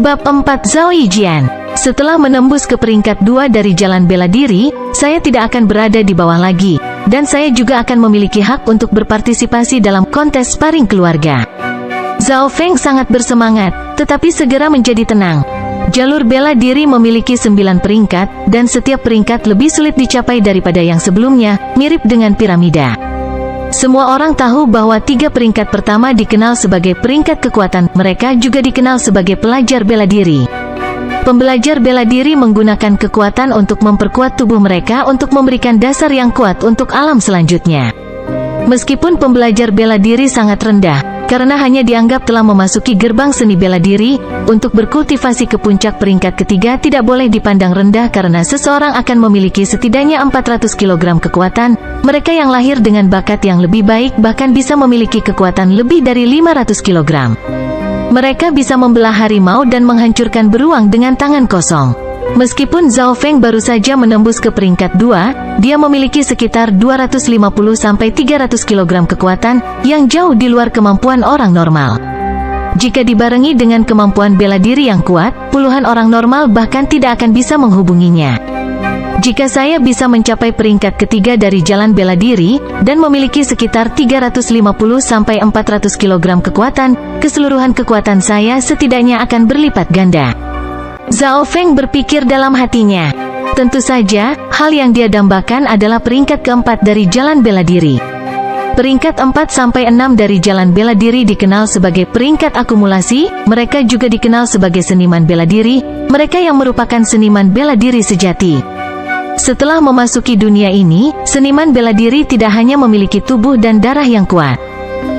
Bab 4 Zhao Yijian. Setelah menembus ke peringkat 2 dari jalan bela diri, saya tidak akan berada di bawah lagi, dan saya juga akan memiliki hak untuk berpartisipasi dalam kontes sparring keluarga. Zhao Feng sangat bersemangat, tetapi segera menjadi tenang. Jalur bela diri memiliki 9 peringkat, dan setiap peringkat lebih sulit dicapai daripada yang sebelumnya, mirip dengan piramida. Semua orang tahu bahwa 3 peringkat pertama dikenal sebagai peringkat kekuatan, mereka juga dikenal sebagai pelajar bela diri. Pembelajar bela diri menggunakan kekuatan untuk memperkuat tubuh mereka untuk memberikan dasar yang kuat untuk alam selanjutnya. Meskipun pembelajar bela diri sangat rendah, karena hanya dianggap telah memasuki gerbang seni bela diri. Untuk berkultivasi ke puncak peringkat ketiga tidak boleh dipandang rendah karena seseorang akan memiliki setidaknya 400 kg kekuatan. Mereka yang lahir dengan bakat yang lebih baik bahkan bisa memiliki kekuatan lebih dari 500 kg. Mereka bisa membelah harimau dan menghancurkan beruang dengan tangan kosong. Meskipun Zhao Feng baru saja menembus ke peringkat 2, dia memiliki sekitar 250-300 kg kekuatan yang jauh di luar kemampuan orang normal. Jika dibarengi dengan kemampuan bela diri yang kuat, puluhan orang normal bahkan tidak akan bisa menghubunginya. Jika saya bisa mencapai peringkat ketiga dari jalan bela diri, dan memiliki sekitar 350-400 kg kekuatan, keseluruhan kekuatan saya setidaknya akan berlipat ganda. Zhao Feng berpikir dalam hatinya. Tentu saja, hal yang dia dambakan adalah peringkat keempat dari jalan bela diri. Peringkat 4-6 dari jalan bela diri dikenal sebagai peringkat akumulasi. Mereka juga dikenal sebagai seniman bela diri, mereka yang merupakan seniman bela diri sejati. Setelah memasuki dunia ini, seniman bela diri tidak hanya memiliki tubuh dan darah yang kuat.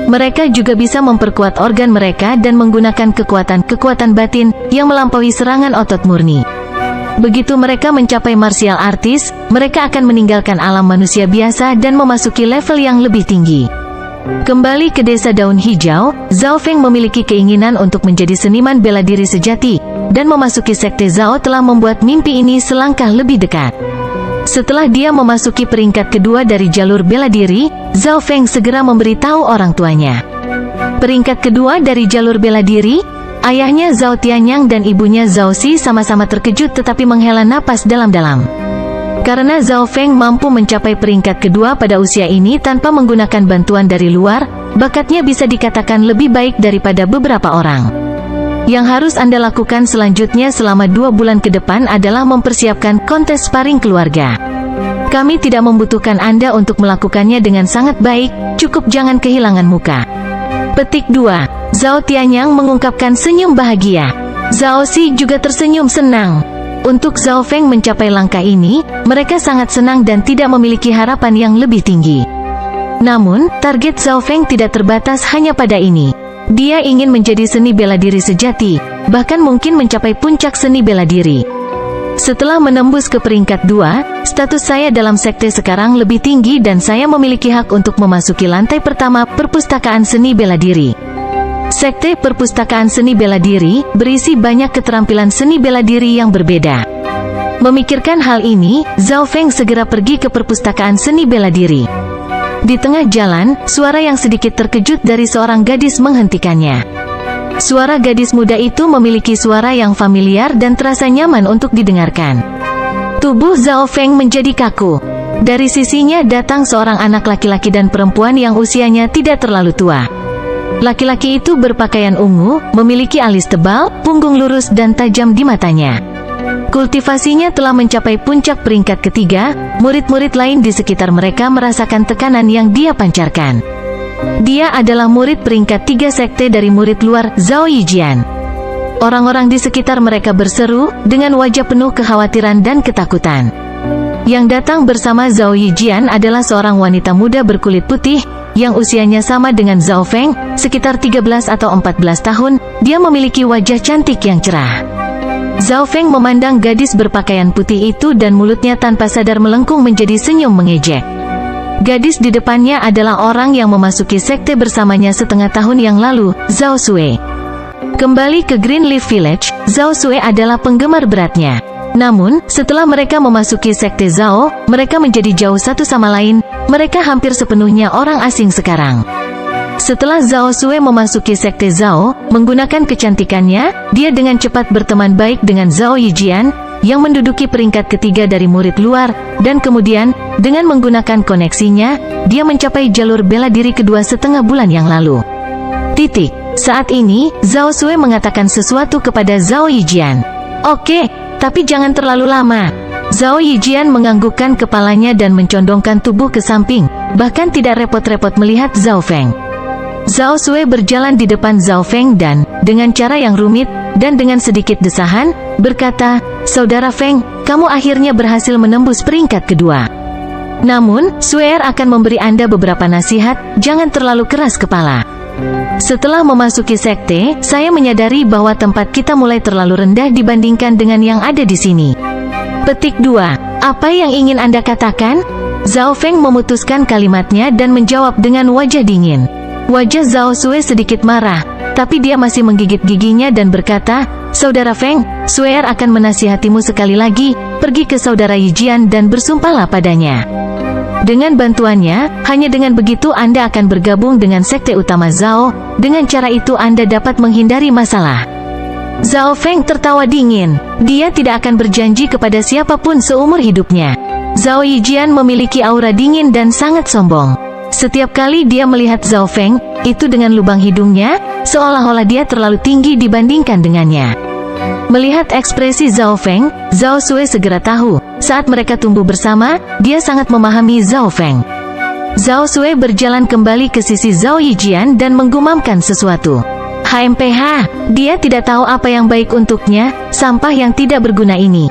Mereka juga bisa memperkuat organ mereka dan menggunakan kekuatan batin yang melampaui serangan otot murni. Begitu mereka mencapai martial artist, mereka akan meninggalkan alam manusia biasa dan memasuki level yang lebih tinggi. Kembali ke desa daun hijau, Zhao Feng memiliki keinginan untuk menjadi seniman bela diri sejati, dan memasuki sekte Zhao telah membuat mimpi ini selangkah lebih dekat. Setelah dia memasuki peringkat kedua dari jalur bela diri, Zhao Feng segera memberitahu orang tuanya. Peringkat kedua dari jalur bela diri, ayahnya Zhao Tianyang dan ibunya Zhao Si sama-sama terkejut tetapi menghela napas dalam-dalam. Karena Zhao Feng mampu mencapai peringkat kedua pada usia ini tanpa menggunakan bantuan dari luar, bakatnya bisa dikatakan lebih baik daripada beberapa orang. Yang harus Anda lakukan selanjutnya selama 2 bulan ke depan adalah mempersiapkan kontes sparring keluarga. Kami tidak membutuhkan Anda untuk melakukannya dengan sangat baik, cukup jangan kehilangan muka. Petik 2. Zhao Tianyang mengungkapkan senyum bahagia. Zhao Si juga tersenyum senang. Untuk Zhao Feng mencapai langkah ini, mereka sangat senang dan tidak memiliki harapan yang lebih tinggi. Namun, target Zhao Feng tidak terbatas hanya pada ini. Dia ingin menjadi seni bela diri sejati, bahkan mungkin mencapai puncak seni bela diri. Setelah menembus ke peringkat 2, status saya dalam sekte sekarang lebih tinggi dan saya memiliki hak untuk memasuki lantai pertama perpustakaan seni bela diri. Sekte perpustakaan seni bela diri berisi banyak keterampilan seni bela diri yang berbeda. Memikirkan hal ini, Zhao Feng segera pergi ke perpustakaan seni bela diri. Di tengah jalan, suara yang sedikit terkejut dari seorang gadis menghentikannya. Suara gadis muda itu memiliki suara yang familiar dan terasa nyaman untuk didengarkan. Tubuh Zhao Feng menjadi kaku. Dari sisinya datang seorang anak laki-laki dan perempuan yang usianya tidak terlalu tua. Laki-laki itu berpakaian ungu, memiliki alis tebal, punggung lurus dan tajam di matanya. Kultivasinya telah mencapai puncak peringkat ketiga, murid-murid lain di sekitar mereka merasakan tekanan yang dia pancarkan. Dia adalah murid peringkat 3 sekte dari murid luar, Zhao Yijian. Orang-orang di sekitar mereka berseru, dengan wajah penuh kekhawatiran dan ketakutan. Yang datang bersama Zhao Yijian adalah seorang wanita muda berkulit putih, yang usianya sama dengan Zhao Feng, sekitar 13 atau 14 tahun, dia memiliki wajah cantik yang cerah. Zhao Feng memandang gadis berpakaian putih itu dan mulutnya tanpa sadar melengkung menjadi senyum mengejek. Gadis di depannya adalah orang yang memasuki sekte bersamanya setengah tahun yang lalu, Zhao Sui. Kembali ke Greenleaf Village, Zhao Sui adalah penggemar beratnya. Namun, setelah mereka memasuki sekte Zhao, mereka menjadi jauh satu sama lain, mereka hampir sepenuhnya orang asing sekarang. Setelah Zhao Sui memasuki sekte Zhao, menggunakan kecantikannya, dia dengan cepat berteman baik dengan Zhao Yijian, yang menduduki peringkat ketiga dari murid luar, dan kemudian, dengan menggunakan koneksinya, dia mencapai jalur bela diri kedua setengah bulan yang lalu. Saat ini, Zhao Sui mengatakan sesuatu kepada Zhao Yijian. Oke, tapi jangan terlalu lama. Zhao Yijian menganggukkan kepalanya dan mencondongkan tubuh ke samping, bahkan tidak repot-repot melihat Zhao Feng. Zhao Sui berjalan di depan Zhao Feng dan, dengan cara yang rumit, dan dengan sedikit desahan, berkata, "Saudara Feng, kamu akhirnya berhasil menembus peringkat kedua. Namun, Suer akan memberi Anda beberapa nasihat, jangan terlalu keras kepala. Setelah memasuki sekte, saya menyadari bahwa tempat kita mulai terlalu rendah dibandingkan dengan yang ada di sini. Petik 2. Apa yang ingin Anda katakan? Zhao Feng memutuskan kalimatnya dan menjawab dengan wajah dingin. Wajah Zhao Sue sedikit marah, tapi dia masih menggigit giginya dan berkata, "Saudara Feng, Suer akan menasihatimu sekali lagi, pergi ke saudara Yijian dan bersumpahlah padanya. Dengan bantuannya, hanya dengan begitu Anda akan bergabung dengan sekte utama Zhao, dengan cara itu Anda dapat menghindari masalah." Zhao Feng tertawa dingin. Dia tidak akan berjanji kepada siapapun seumur hidupnya. Zhao Yijian memiliki aura dingin dan sangat sombong. Setiap kali dia melihat Zhao Feng, itu dengan lubang hidungnya, seolah-olah dia terlalu tinggi dibandingkan dengannya. Melihat ekspresi Zhao Feng, Zhao Sue segera tahu, saat mereka tumbuh bersama, dia sangat memahami Zhao Feng. Zhao Sue berjalan kembali ke sisi Zhao Yijian dan menggumamkan sesuatu. HMPH, dia tidak tahu apa yang baik untuknya, sampah yang tidak berguna ini.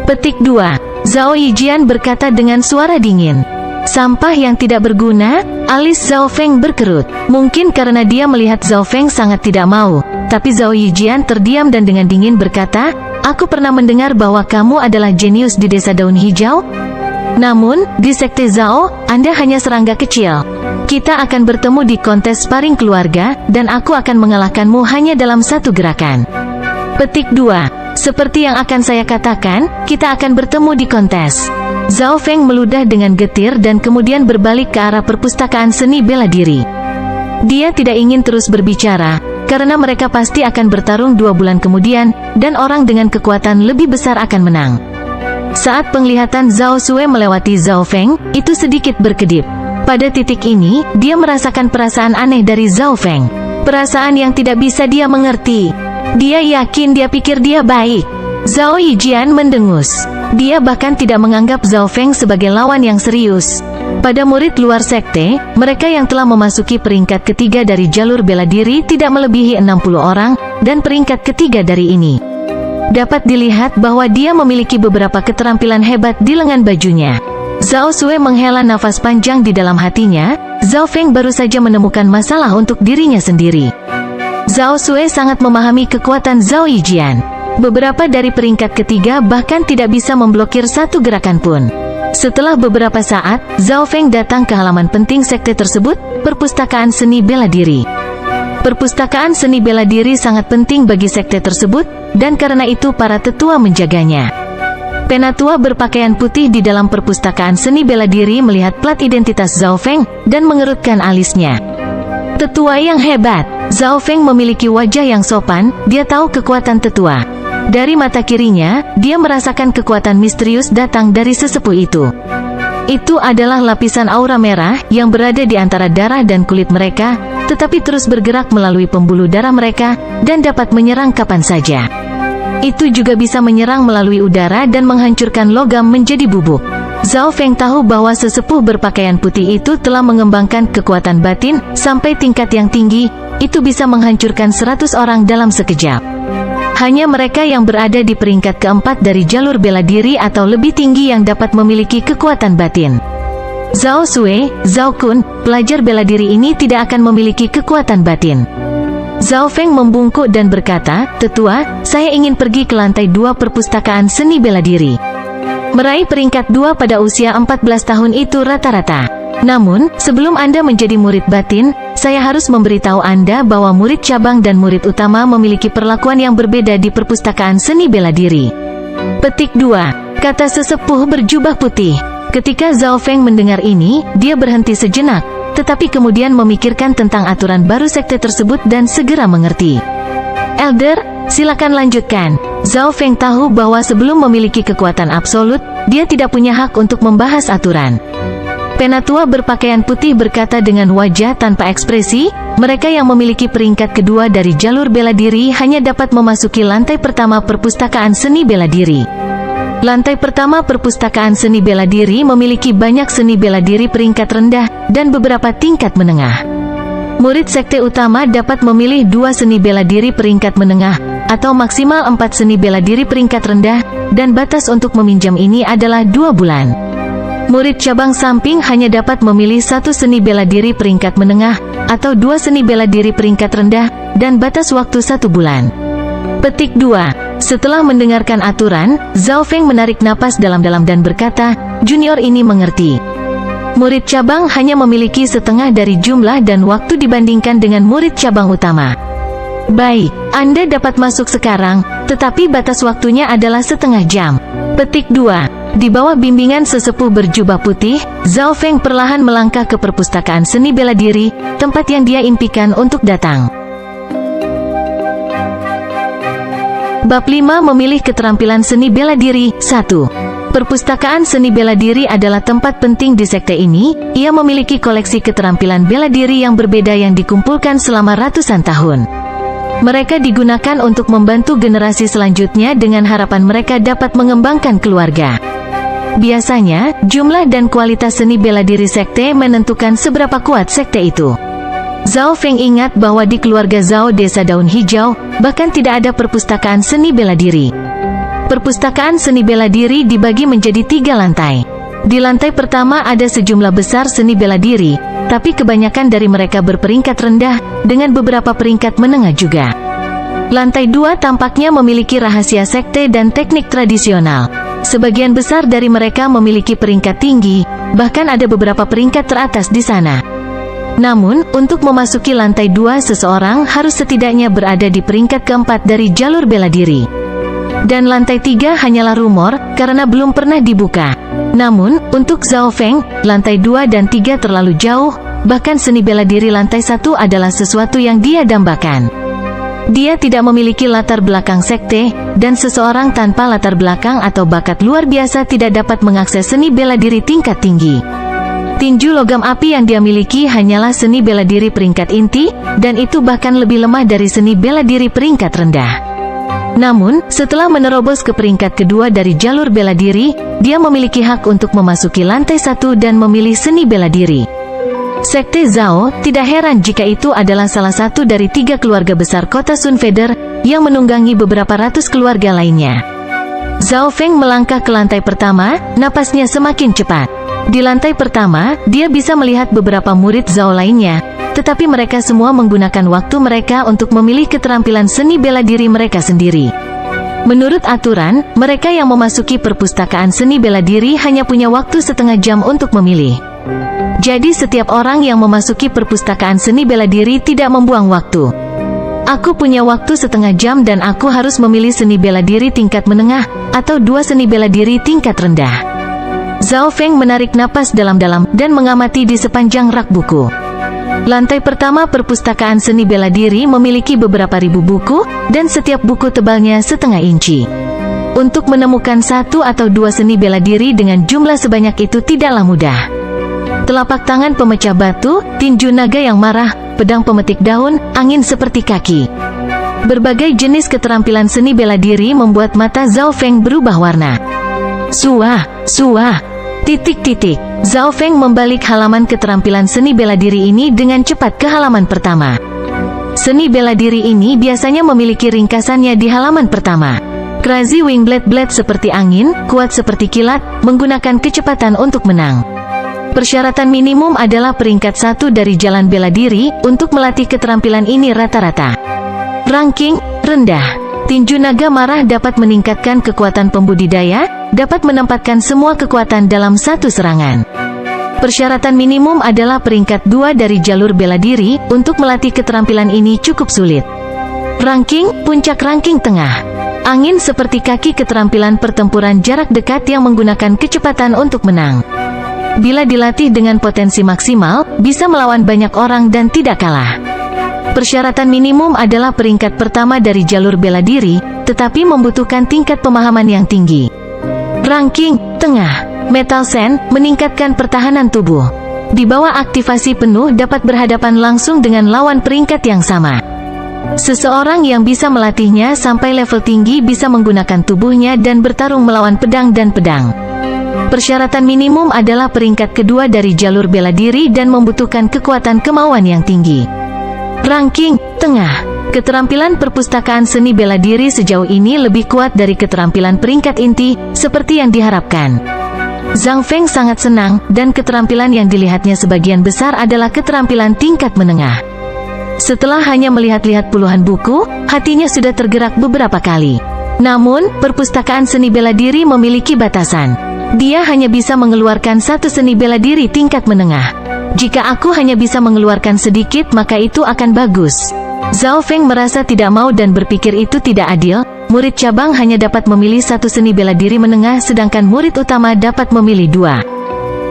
Petik 2. Zhao Yijian berkata dengan suara dingin. Sampah yang tidak berguna? Alis Zhao Feng berkerut. Mungkin karena dia melihat Zhao Feng sangat tidak mau, tapi Zhao Yijian terdiam dan dengan dingin berkata, "Aku pernah mendengar bahwa kamu adalah jenius di desa daun hijau. Namun, di sekte Zhao, Anda hanya serangga kecil. Kita akan bertemu di kontes sparring keluarga, dan aku akan mengalahkanmu hanya dalam satu gerakan." Petik 2. Seperti yang akan saya katakan, kita akan bertemu di kontes. Zhao Feng meludah dengan getir dan kemudian berbalik ke arah perpustakaan seni bela diri. Dia tidak ingin terus berbicara, karena mereka pasti akan bertarung 2 bulan kemudian, dan orang dengan kekuatan lebih besar akan menang. Saat penglihatan Zhao Sue melewati Zhao Feng, itu sedikit berkedip. Pada titik ini, dia merasakan perasaan aneh dari Zhao Feng. Perasaan yang tidak bisa dia mengerti. Dia yakin dia pikir dia baik. Zhao Yijian mendengus. Dia bahkan tidak menganggap Zhao Feng sebagai lawan yang serius. Pada murid luar sekte, mereka yang telah memasuki peringkat ketiga dari jalur bela diri tidak melebihi 60 orang, dan peringkat ketiga dari ini dapat dilihat bahwa dia memiliki beberapa keterampilan hebat di lengan bajunya. Zhao Sue menghela nafas panjang di dalam hatinya. Zhao Feng baru saja menemukan masalah untuk dirinya sendiri. Zhao Sue sangat memahami kekuatan Zhao Yijian. Beberapa dari peringkat ketiga bahkan tidak bisa memblokir satu gerakan pun. Setelah beberapa saat, Zhao Feng datang ke halaman penting sekte tersebut, perpustakaan seni bela diri. Perpustakaan seni bela diri sangat penting bagi sekte tersebut, dan karena itu para tetua menjaganya. Penatua berpakaian putih di dalam perpustakaan seni bela diri melihat plat identitas Zhao Feng, dan mengerutkan alisnya. Tetua yang hebat. Zhao Feng memiliki wajah yang sopan, dia tahu kekuatan tetua. Dari mata kirinya, dia merasakan kekuatan misterius datang dari sesepuh itu. Itu adalah lapisan aura merah, yang berada di antara darah dan kulit mereka, tetapi terus bergerak melalui pembuluh darah mereka, dan dapat menyerang kapan saja. Itu juga bisa menyerang melalui udara dan menghancurkan logam menjadi bubuk. Zhao Feng tahu bahwa sesepuh berpakaian putih itu telah mengembangkan kekuatan batin, sampai tingkat yang tinggi, itu bisa menghancurkan 100 orang dalam sekejap. Hanya mereka yang berada di peringkat keempat dari jalur bela diri atau lebih tinggi yang dapat memiliki kekuatan batin. Zhao Sue, Zhao Kun, pelajar bela diri ini tidak akan memiliki kekuatan batin. Zhao Feng membungkuk dan berkata, "Tetua, saya ingin pergi ke lantai 2 perpustakaan seni bela diri." Meraih peringkat 2 pada usia 14 tahun itu rata-rata. Namun, sebelum Anda menjadi murid batin, saya harus memberitahu Anda bahwa murid cabang dan murid utama memiliki perlakuan yang berbeda di perpustakaan seni bela diri. Petik 2. Kata sesepuh berjubah putih. Ketika Zhao Feng mendengar ini, dia berhenti sejenak, tetapi kemudian memikirkan tentang aturan baru sekte tersebut dan segera mengerti. "Elder, silakan lanjutkan." Zhao Feng tahu bahwa sebelum memiliki kekuatan absolut, dia tidak punya hak untuk membahas aturan. Penatua berpakaian putih berkata dengan wajah tanpa ekspresi, "Mereka yang memiliki peringkat kedua dari jalur bela diri hanya dapat memasuki lantai pertama perpustakaan seni bela diri." Lantai pertama perpustakaan seni bela diri memiliki banyak seni bela diri peringkat rendah, dan beberapa tingkat menengah. Murid sekte utama dapat memilih 2 seni bela diri peringkat menengah, atau maksimal 4 seni bela diri peringkat rendah, dan batas untuk meminjam ini adalah 2 bulan. Murid cabang samping hanya dapat memilih satu seni bela diri peringkat menengah, atau dua seni bela diri peringkat rendah, dan batas waktu 1 bulan. Petik 2. Setelah mendengarkan aturan, Zhao Feng menarik napas dalam-dalam dan berkata, junior ini mengerti. Murid cabang hanya memiliki setengah dari jumlah dan waktu dibandingkan dengan murid cabang utama. Baik, Anda dapat masuk sekarang, tetapi batas waktunya adalah setengah jam. Petik 2. Di bawah bimbingan sesepuh berjubah putih, Zhao Feng perlahan melangkah ke perpustakaan seni bela diri, tempat yang dia impikan untuk datang. Bab 5 memilih keterampilan seni bela diri. 1. Perpustakaan seni bela diri adalah tempat penting di sekte ini. Ia memiliki koleksi keterampilan bela diri yang berbeda yang dikumpulkan selama ratusan tahun. Mereka digunakan untuk membantu generasi selanjutnya dengan harapan mereka dapat mengembangkan keluarga. Biasanya, jumlah dan kualitas seni bela diri sekte menentukan seberapa kuat sekte itu. Zhao Feng ingat bahwa di keluarga Zhao Desa Daun Hijau, bahkan tidak ada perpustakaan seni bela diri. Perpustakaan seni bela diri dibagi menjadi 3 lantai. Di lantai pertama ada sejumlah besar seni bela diri, tapi kebanyakan dari mereka berperingkat rendah, dengan beberapa peringkat menengah juga. Lantai 2 tampaknya memiliki rahasia sekte dan teknik tradisional. Sebagian besar dari mereka memiliki peringkat tinggi, bahkan ada beberapa peringkat teratas di sana. Namun, untuk memasuki lantai 2 seseorang harus setidaknya berada di peringkat keempat dari jalur bela diri. Dan lantai 3 hanyalah rumor, karena belum pernah dibuka. Namun, untuk Zhao Feng, lantai 2 dan 3 terlalu jauh, bahkan seni bela diri lantai 1 adalah sesuatu yang dia dambakan. Dia tidak memiliki latar belakang sekte, dan seseorang tanpa latar belakang atau bakat luar biasa tidak dapat mengakses seni bela diri tingkat tinggi. Tinju logam api yang dia miliki hanyalah seni bela diri peringkat inti, dan itu bahkan lebih lemah dari seni bela diri peringkat rendah. Namun, setelah menerobos ke peringkat kedua dari jalur bela diri, dia memiliki hak untuk memasuki lantai 1 dan memilih seni bela diri. Sekte Zhao tidak heran jika itu adalah salah satu dari 3 keluarga besar kota Sun Feather, yang menunggangi beberapa ratus keluarga lainnya. Zhao Feng melangkah ke lantai pertama, napasnya semakin cepat. Di lantai pertama, dia bisa melihat beberapa murid Zhao lainnya, tetapi mereka semua menggunakan waktu mereka untuk memilih keterampilan seni bela diri mereka sendiri. Menurut aturan, mereka yang memasuki perpustakaan seni bela diri hanya punya waktu setengah jam untuk memilih. Jadi setiap orang yang memasuki perpustakaan seni bela diri tidak membuang waktu. Aku punya waktu setengah jam dan aku harus memilih seni bela diri tingkat menengah, atau 2 seni bela diri tingkat rendah. Zhao Feng menarik napas dalam-dalam dan mengamati di sepanjang rak buku. Lantai pertama perpustakaan seni bela diri memiliki beberapa ribu buku, dan setiap buku tebalnya setengah inci. Untuk menemukan 1 atau 2 seni bela diri dengan jumlah sebanyak itu tidaklah mudah. Telapak tangan pemecah batu, tinju naga yang marah, pedang pemetik daun, angin seperti kaki. Berbagai jenis keterampilan seni bela diri membuat mata Zhao Feng berubah warna. Suah. Zhao Feng membalik halaman keterampilan seni bela diri ini dengan cepat ke halaman pertama. Seni bela diri ini biasanya memiliki ringkasannya di halaman pertama. Crazy Wing Blade seperti angin, kuat seperti kilat, menggunakan kecepatan untuk menang. Persyaratan minimum adalah peringkat 1 dari jalan bela diri. Untuk melatih keterampilan ini rata-rata ranking rendah. Tinju naga marah dapat meningkatkan kekuatan pembudidaya, dapat menempatkan semua kekuatan dalam satu serangan. Persyaratan minimum adalah peringkat 2 dari jalur bela diri. Untuk melatih keterampilan ini cukup sulit. Ranking puncak ranking tengah. Angin seperti kaki keterampilan pertempuran jarak dekat yang menggunakan kecepatan untuk menang. Bila dilatih dengan potensi maksimal, bisa melawan banyak orang dan tidak kalah. Persyaratan minimum adalah peringkat pertama dari jalur bela diri, tetapi membutuhkan tingkat pemahaman yang tinggi. Ranking tengah. Metal Sand meningkatkan pertahanan tubuh. Di bawah aktivasi penuh dapat berhadapan langsung dengan lawan peringkat yang sama. Seseorang yang bisa melatihnya sampai level tinggi bisa menggunakan tubuhnya dan bertarung melawan pedang dan pedang. Persyaratan minimum adalah peringkat kedua dari jalur bela diri dan membutuhkan kekuatan kemauan yang tinggi. Ranking tengah. Keterampilan perpustakaan seni bela diri sejauh ini lebih kuat dari keterampilan peringkat inti, seperti yang diharapkan. Zhang Feng sangat senang, dan keterampilan yang dilihatnya sebagian besar adalah keterampilan tingkat menengah. Setelah hanya melihat-lihat puluhan buku, hatinya sudah tergerak beberapa kali. Namun, perpustakaan seni bela diri memiliki batasan. Dia hanya bisa mengeluarkan satu seni bela diri tingkat menengah. Jika aku hanya bisa mengeluarkan sedikit, maka itu akan bagus. Zhao Feng merasa tidak mau dan berpikir itu tidak adil. Murid cabang hanya dapat memilih satu seni bela diri menengah, sedangkan murid utama dapat memilih dua.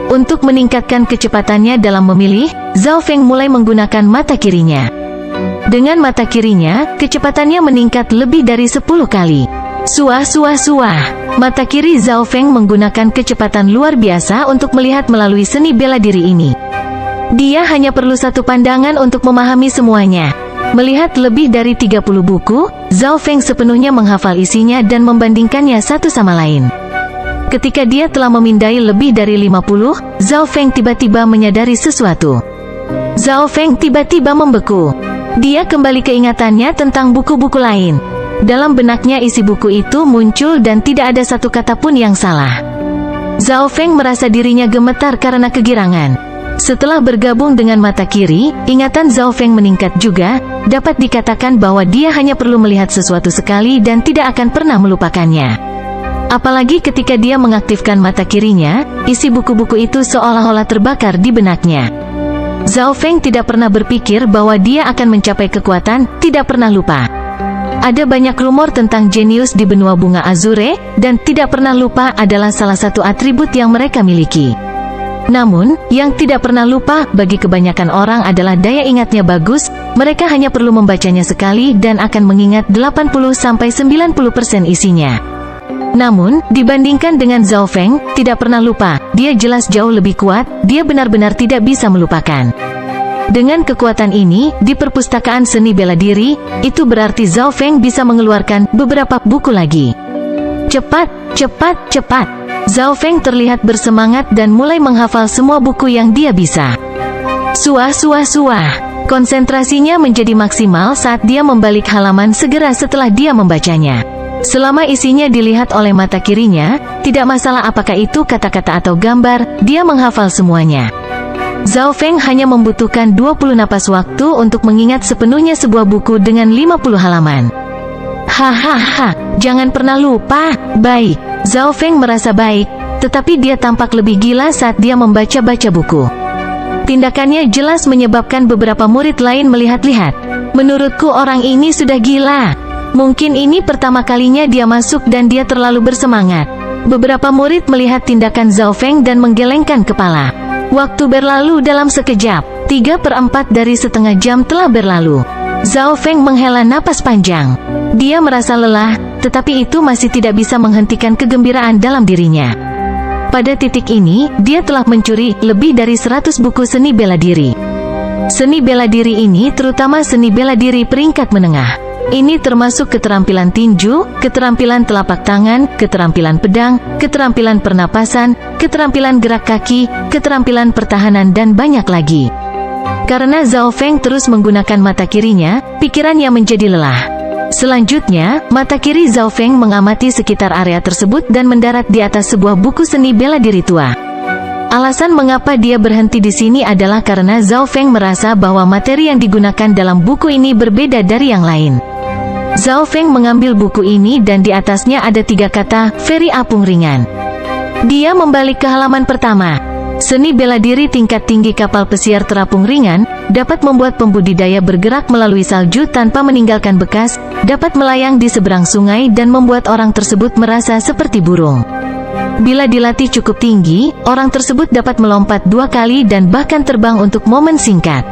Untuk meningkatkan kecepatannya dalam memilih, Zhao Feng mulai menggunakan mata kirinya. Dengan mata kirinya, kecepatannya meningkat lebih dari 10 kali. Suah. Mata kiri Zhao Feng menggunakan kecepatan luar biasa untuk melihat melalui seni bela diri ini. Dia hanya perlu satu pandangan untuk memahami semuanya. Melihat lebih dari 30 buku, Zhao Feng sepenuhnya menghafal isinya dan membandingkannya satu sama lain. Ketika dia telah memindai lebih dari 50, Zhao Feng tiba-tiba menyadari sesuatu. Zhao Feng tiba-tiba membeku. Dia kembali keingatannya tentang buku-buku lain. Dalam benaknya isi buku itu muncul dan tidak ada satu kata pun yang salah. Zhao Feng merasa dirinya gemetar karena kegirangan. Setelah bergabung dengan mata kiri, ingatan Zhao Feng meningkat juga. Dapat dikatakan bahwa dia hanya perlu melihat sesuatu sekali dan tidak akan pernah melupakannya. Apalagi ketika dia mengaktifkan mata kirinya, isi buku-buku itu seolah-olah terbakar di benaknya. Zhao Feng tidak pernah berpikir bahwa dia akan mencapai kekuatan, tidak pernah lupa. Ada banyak rumor tentang jenius di benua bunga Azure, dan tidak pernah lupa adalah salah satu atribut yang mereka miliki. Namun, yang tidak pernah lupa bagi kebanyakan orang adalah daya ingatnya bagus. Mereka hanya perlu membacanya sekali dan akan mengingat 80-90% isinya. Namun, dibandingkan dengan Zhao Feng, tidak pernah lupa, dia jelas jauh lebih kuat, dia benar-benar tidak bisa melupakan. Dengan kekuatan ini, di perpustakaan seni bela diri, itu berarti Zhao Feng bisa mengeluarkan beberapa buku lagi. Cepat. Zhao Feng terlihat bersemangat dan mulai menghafal semua buku yang dia bisa. Suah. Konsentrasinya menjadi maksimal saat dia membalik halaman segera setelah dia membacanya. Selama isinya dilihat oleh mata kirinya, tidak masalah apakah itu kata-kata atau gambar, dia menghafal semuanya. Zhao Feng hanya membutuhkan 20 napas waktu untuk mengingat sepenuhnya sebuah buku dengan 50 halaman. Jangan pernah lupa. Baik. Zhao Feng merasa baik, tetapi dia tampak lebih gila saat dia membaca-baca buku. Tindakannya jelas menyebabkan beberapa murid lain melihat-lihat. Menurutku orang ini sudah gila. Mungkin ini pertama kalinya dia masuk dan dia terlalu bersemangat. Beberapa murid melihat tindakan Zhao Feng dan menggelengkan kepala. Waktu berlalu dalam sekejap. 3/4 dari setengah jam telah berlalu. Zhao Feng menghela napas panjang. Dia merasa lelah, tetapi itu masih tidak bisa menghentikan kegembiraan dalam dirinya. Pada titik ini, dia telah mencuri lebih dari 100 buku seni bela diri. Seni bela diri ini terutama seni bela diri peringkat menengah. Ini termasuk keterampilan tinju, keterampilan telapak tangan, keterampilan pedang, keterampilan pernapasan, keterampilan gerak kaki, keterampilan pertahanan dan banyak lagi. Karena Zhao Feng terus menggunakan mata kirinya, pikirannya menjadi lelah. Selanjutnya, mata kiri Zhao Feng mengamati sekitar area tersebut dan mendarat di atas sebuah buku seni bela diri tua. Alasan mengapa dia berhenti di sini adalah karena Zhao Feng merasa bahwa materi yang digunakan dalam buku ini berbeda dari yang lain. Zhao Feng mengambil buku ini dan di atasnya ada 3 kata, "Feri apung ringan". Dia membalik ke halaman pertama. Seni bela diri tingkat tinggi kapal pesiar terapung ringan, dapat membuat pembudidaya bergerak melalui salju tanpa meninggalkan bekas, dapat melayang di seberang sungai dan membuat orang tersebut merasa seperti burung. Bila dilatih cukup tinggi, orang tersebut dapat melompat 2 kali dan bahkan terbang untuk momen singkat.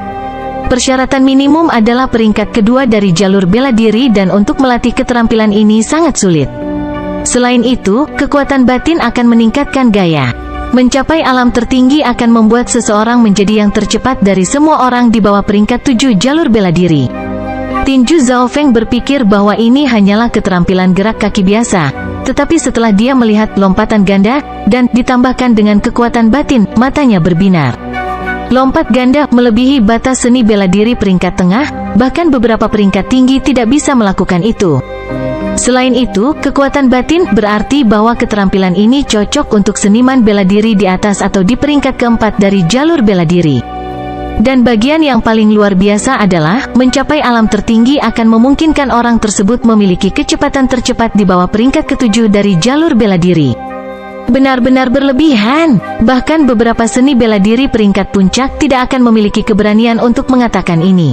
Persyaratan minimum adalah peringkat kedua dari jalur bela diri dan untuk melatih keterampilan ini sangat sulit. Selain itu, kekuatan batin akan meningkatkan gaya. Mencapai alam tertinggi akan membuat seseorang menjadi yang tercepat dari semua orang di bawah peringkat 7 jalur bela diri. Tinju Zhao Feng berpikir bahwa ini hanyalah keterampilan gerak kaki biasa, tetapi setelah dia melihat lompatan ganda, dan ditambahkan dengan kekuatan batin, matanya berbinar. Lompat ganda melebihi batas seni bela diri peringkat tengah, bahkan beberapa peringkat tinggi tidak bisa melakukan itu. Selain itu, kekuatan batin berarti bahwa keterampilan ini cocok untuk seniman bela diri di atas atau di peringkat keempat dari jalur bela diri. Dan bagian yang paling luar biasa adalah, mencapai alam tertinggi akan memungkinkan orang tersebut memiliki kecepatan tercepat di bawah peringkat ketujuh dari jalur bela diri. Benar-benar berlebihan, bahkan beberapa seni bela diri peringkat puncak tidak akan memiliki keberanian untuk mengatakan ini.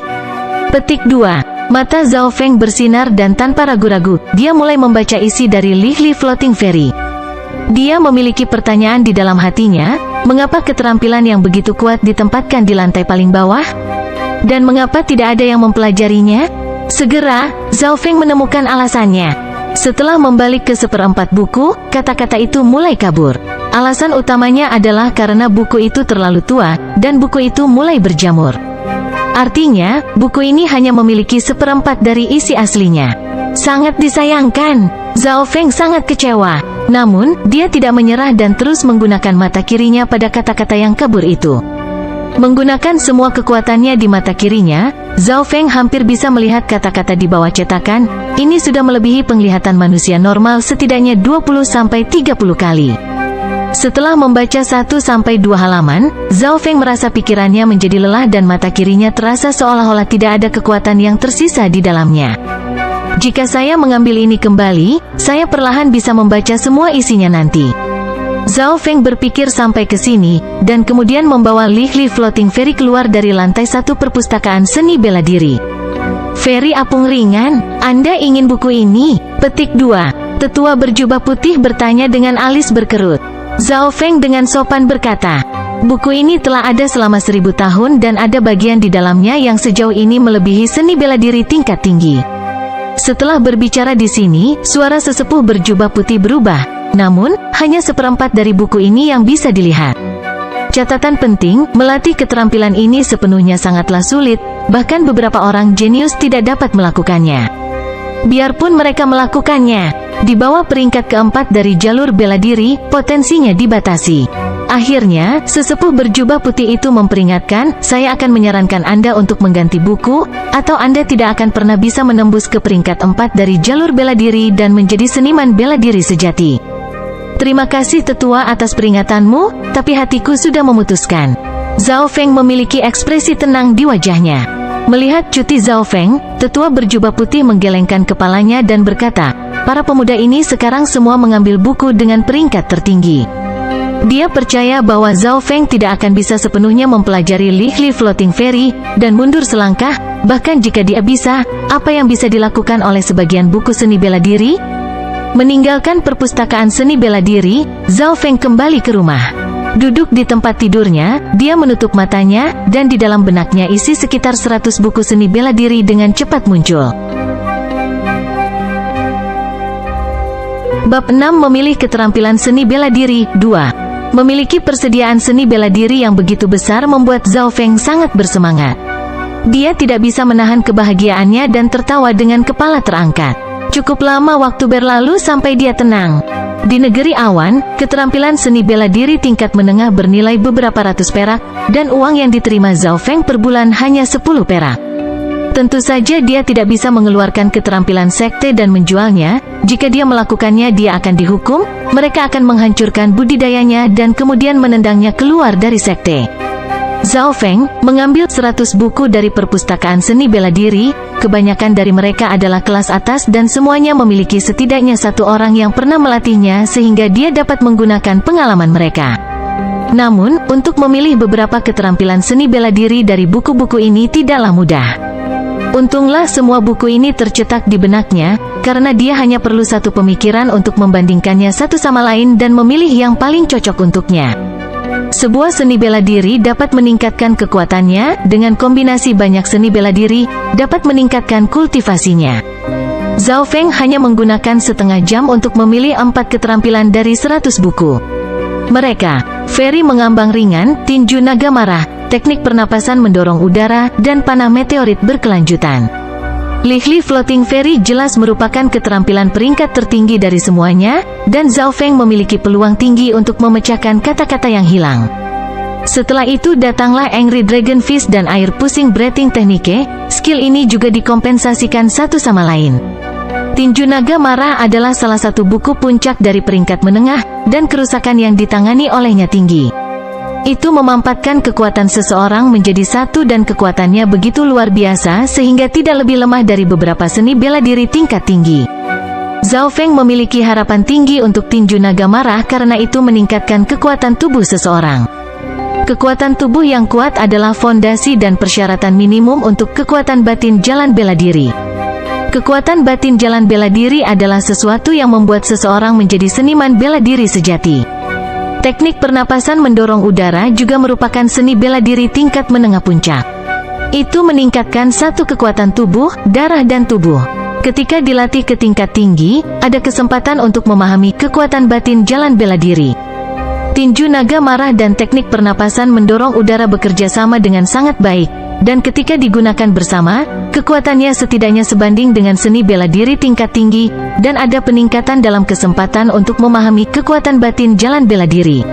Petik 2. Mata Zhao Feng bersinar dan tanpa ragu-ragu, dia mulai membaca isi dari Li Floating Fairy. Dia memiliki pertanyaan di dalam hatinya, mengapa keterampilan yang begitu kuat ditempatkan di lantai paling bawah? Dan mengapa tidak ada yang mempelajarinya? Segera, Zhao Feng menemukan alasannya. Setelah membalik ke seperempat buku, kata-kata itu mulai kabur. Alasan utamanya adalah karena buku itu terlalu tua, dan buku itu mulai berjamur. Artinya, buku ini hanya memiliki seperempat dari isi aslinya. Sangat disayangkan. Zhao Feng sangat kecewa. Namun, dia tidak menyerah dan terus menggunakan mata kirinya pada kata-kata yang kabur itu. Menggunakan semua kekuatannya di mata kirinya, Zhao Feng hampir bisa melihat kata-kata di bawah cetakan. Ini sudah melebihi penglihatan manusia normal setidaknya 20-30 kali. Setelah membaca 1-2 halaman, Zhao Feng merasa pikirannya menjadi lelah dan mata kirinya terasa seolah-olah tidak ada kekuatan yang tersisa di dalamnya. Jika saya mengambil ini kembali, saya perlahan bisa membaca semua isinya nanti. Zhao Feng berpikir sampai ke sini, dan kemudian membawa Li Floating Fairy keluar dari lantai 1 perpustakaan seni bela diri. Fairy apung ringan, Anda ingin buku ini? Petik 2. Tetua berjubah putih bertanya dengan alis berkerut. Zhao Feng dengan sopan berkata, buku ini telah ada selama 1000 tahun dan ada bagian di dalamnya yang sejauh ini melebihi seni bela diri tingkat tinggi. Setelah berbicara di sini, suara sesepuh berjubah putih berubah, namun, hanya seperempat dari buku ini yang bisa dilihat. Catatan penting, melatih keterampilan ini sepenuhnya sangatlah sulit, bahkan beberapa orang jenius tidak dapat melakukannya. Biarpun mereka melakukannya, di bawah peringkat keempat dari jalur bela diri, potensinya dibatasi. Akhirnya, sesepuh berjubah putih itu memperingatkan, saya akan menyarankan Anda untuk mengganti buku, atau Anda tidak akan pernah bisa menembus ke peringkat 4 dari jalur bela diri dan menjadi seniman bela diri sejati. Terima kasih tetua atas peringatanmu, tapi hatiku sudah memutuskan. Zhao Feng memiliki ekspresi tenang di wajahnya. Melihat cuti Zhao Feng, tetua berjubah putih menggelengkan kepalanya dan berkata, para pemuda ini sekarang semua mengambil buku dengan peringkat tertinggi. Dia percaya bahwa Zhao Feng tidak akan bisa sepenuhnya mempelajari Li Floating Fairy, dan mundur selangkah, bahkan jika dia bisa, apa yang bisa dilakukan oleh sebagian buku seni bela diri? Meninggalkan perpustakaan seni bela diri, Zhao Feng kembali ke rumah. Duduk di tempat tidurnya, dia menutup matanya, dan di dalam benaknya isi sekitar 100 buku seni bela diri dengan cepat muncul. Bab 6 memilih keterampilan seni bela diri, 2. Memiliki persediaan seni bela diri yang begitu besar membuat Zhao Feng sangat bersemangat. Dia tidak bisa menahan kebahagiaannya dan tertawa dengan kepala terangkat. Cukup lama waktu berlalu sampai dia tenang. Di negeri awan, keterampilan seni bela diri tingkat menengah bernilai beberapa ratus perak, dan uang yang diterima Zhao Feng per bulan hanya 10 perak. Tentu saja dia tidak bisa mengeluarkan keterampilan sekte dan menjualnya. Jika dia melakukannya dia akan dihukum, mereka akan menghancurkan budidayanya dan kemudian menendangnya keluar dari sekte. Zhao Feng mengambil 100 buku dari perpustakaan seni bela diri, kebanyakan dari mereka adalah kelas atas dan semuanya memiliki setidaknya satu orang yang pernah melatihnya sehingga dia dapat menggunakan pengalaman mereka. Namun, untuk memilih beberapa keterampilan seni bela diri dari buku-buku ini tidaklah mudah. Untunglah semua buku ini tercetak di benaknya, karena dia hanya perlu satu pemikiran untuk membandingkannya satu sama lain dan memilih yang paling cocok untuknya. Sebuah seni bela diri dapat meningkatkan kekuatannya, dengan kombinasi banyak seni bela diri, dapat meningkatkan kultivasinya. Zhao Feng hanya menggunakan setengah jam untuk memilih 4 keterampilan dari 100 buku. Mereka, Fairy mengambang ringan, tinju naga marah, teknik pernapasan mendorong udara, dan panah meteorit berkelanjutan. Li Floating Fairy jelas merupakan keterampilan peringkat tertinggi dari semuanya, dan Zhao Feng memiliki peluang tinggi untuk memecahkan kata-kata yang hilang. Setelah itu datanglah Angry Dragon Fist dan Air Pushing Breathing Technique. Skill ini juga dikompensasikan satu sama lain. Tinju Naga Marah adalah salah satu buku puncak dari peringkat menengah, dan kerusakan yang ditangani olehnya tinggi. Itu memampatkan kekuatan seseorang menjadi satu dan kekuatannya begitu luar biasa sehingga tidak lebih lemah dari beberapa seni bela diri tingkat tinggi. Zhao Feng memiliki harapan tinggi untuk tinju naga marah karena itu meningkatkan kekuatan tubuh seseorang. Kekuatan tubuh yang kuat adalah fondasi dan persyaratan minimum untuk kekuatan batin jalan bela diri. Kekuatan batin jalan bela diri adalah sesuatu yang membuat seseorang menjadi seniman bela diri sejati. Teknik pernapasan mendorong udara juga merupakan seni bela diri tingkat menengah puncak. Itu meningkatkan satu kekuatan tubuh, darah dan tubuh. Ketika dilatih ke tingkat tinggi, ada kesempatan untuk memahami kekuatan batin jalan bela diri. Tinju naga marah dan teknik pernapasan mendorong udara bekerja sama dengan sangat baik, dan ketika digunakan bersama, kekuatannya setidaknya sebanding dengan seni bela diri tingkat tinggi, dan ada peningkatan dalam kesempatan untuk memahami kekuatan batin jalan bela diri.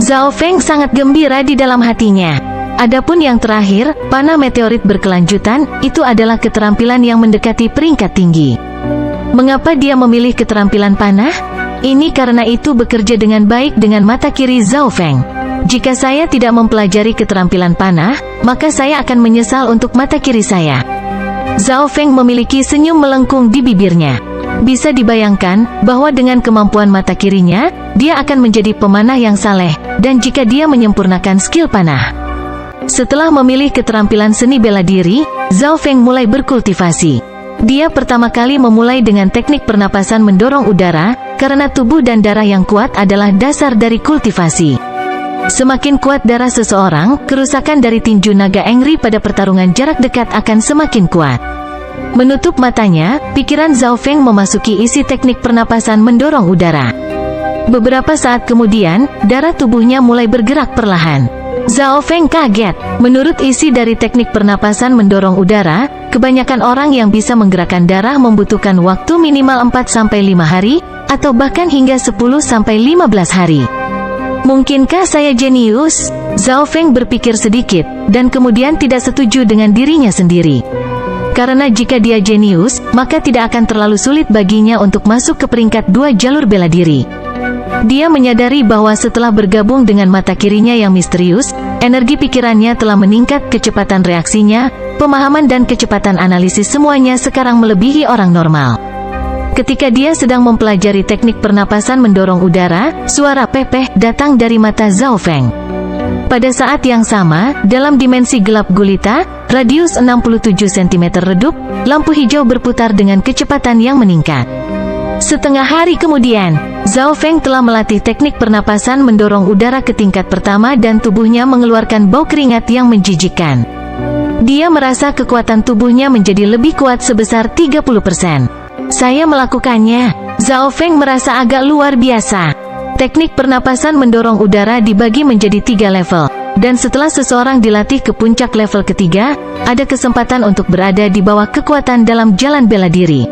Zhao Feng sangat gembira di dalam hatinya. Adapun yang terakhir, panah meteorit berkelanjutan, itu adalah keterampilan yang mendekati peringkat tinggi. Mengapa dia memilih keterampilan panah? Ini karena itu bekerja dengan baik dengan mata kiri Zhao Feng. Jika saya tidak mempelajari keterampilan panah, maka saya akan menyesal untuk mata kiri saya. Zhao Feng memiliki senyum melengkung di bibirnya. Bisa dibayangkan, bahwa dengan kemampuan mata kirinya, dia akan menjadi pemanah yang saleh, dan jika dia menyempurnakan skill panah. Setelah memilih keterampilan seni bela diri, Zhao Feng mulai berkultivasi. Dia pertama kali memulai dengan teknik pernapasan mendorong udara, karena tubuh dan darah yang kuat adalah dasar dari kultivasi. Semakin kuat darah seseorang, kerusakan dari tinju naga Engri pada pertarungan jarak dekat akan semakin kuat. Menutup matanya, pikiran Zhao Feng memasuki isi teknik pernapasan mendorong udara. Beberapa saat kemudian, darah tubuhnya mulai bergerak perlahan. Zhao Feng kaget. Menurut isi dari teknik pernapasan mendorong udara, kebanyakan orang yang bisa menggerakkan darah membutuhkan waktu minimal 4-5 hari, atau bahkan hingga 10-15 hari. Mungkinkah saya jenius? Zhao Feng berpikir sedikit, dan kemudian tidak setuju dengan dirinya sendiri. Karena jika dia jenius, maka tidak akan terlalu sulit baginya untuk masuk ke peringkat 2 jalur bela diri. Dia menyadari bahwa setelah bergabung dengan mata kirinya yang misterius, energi pikirannya telah meningkat, kecepatan reaksinya, pemahaman dan kecepatan analisis semuanya sekarang melebihi orang normal. Ketika dia sedang mempelajari teknik pernapasan mendorong udara, suara pepeh datang dari mata Zhao Feng. Pada saat yang sama, dalam dimensi gelap gulita, radius 67 cm redup, lampu hijau berputar dengan kecepatan yang meningkat. Setengah hari kemudian, Zhao Feng telah melatih teknik pernapasan mendorong udara ke tingkat pertama dan tubuhnya mengeluarkan bau keringat yang menjijikkan. Dia merasa kekuatan tubuhnya menjadi lebih kuat sebesar 30%. Saya melakukannya. Zhao Feng merasa agak luar biasa. Teknik pernapasan mendorong udara dibagi menjadi 3 level, dan setelah seseorang dilatih ke puncak level ketiga, ada kesempatan untuk berada di bawah kekuatan dalam jalan bela diri.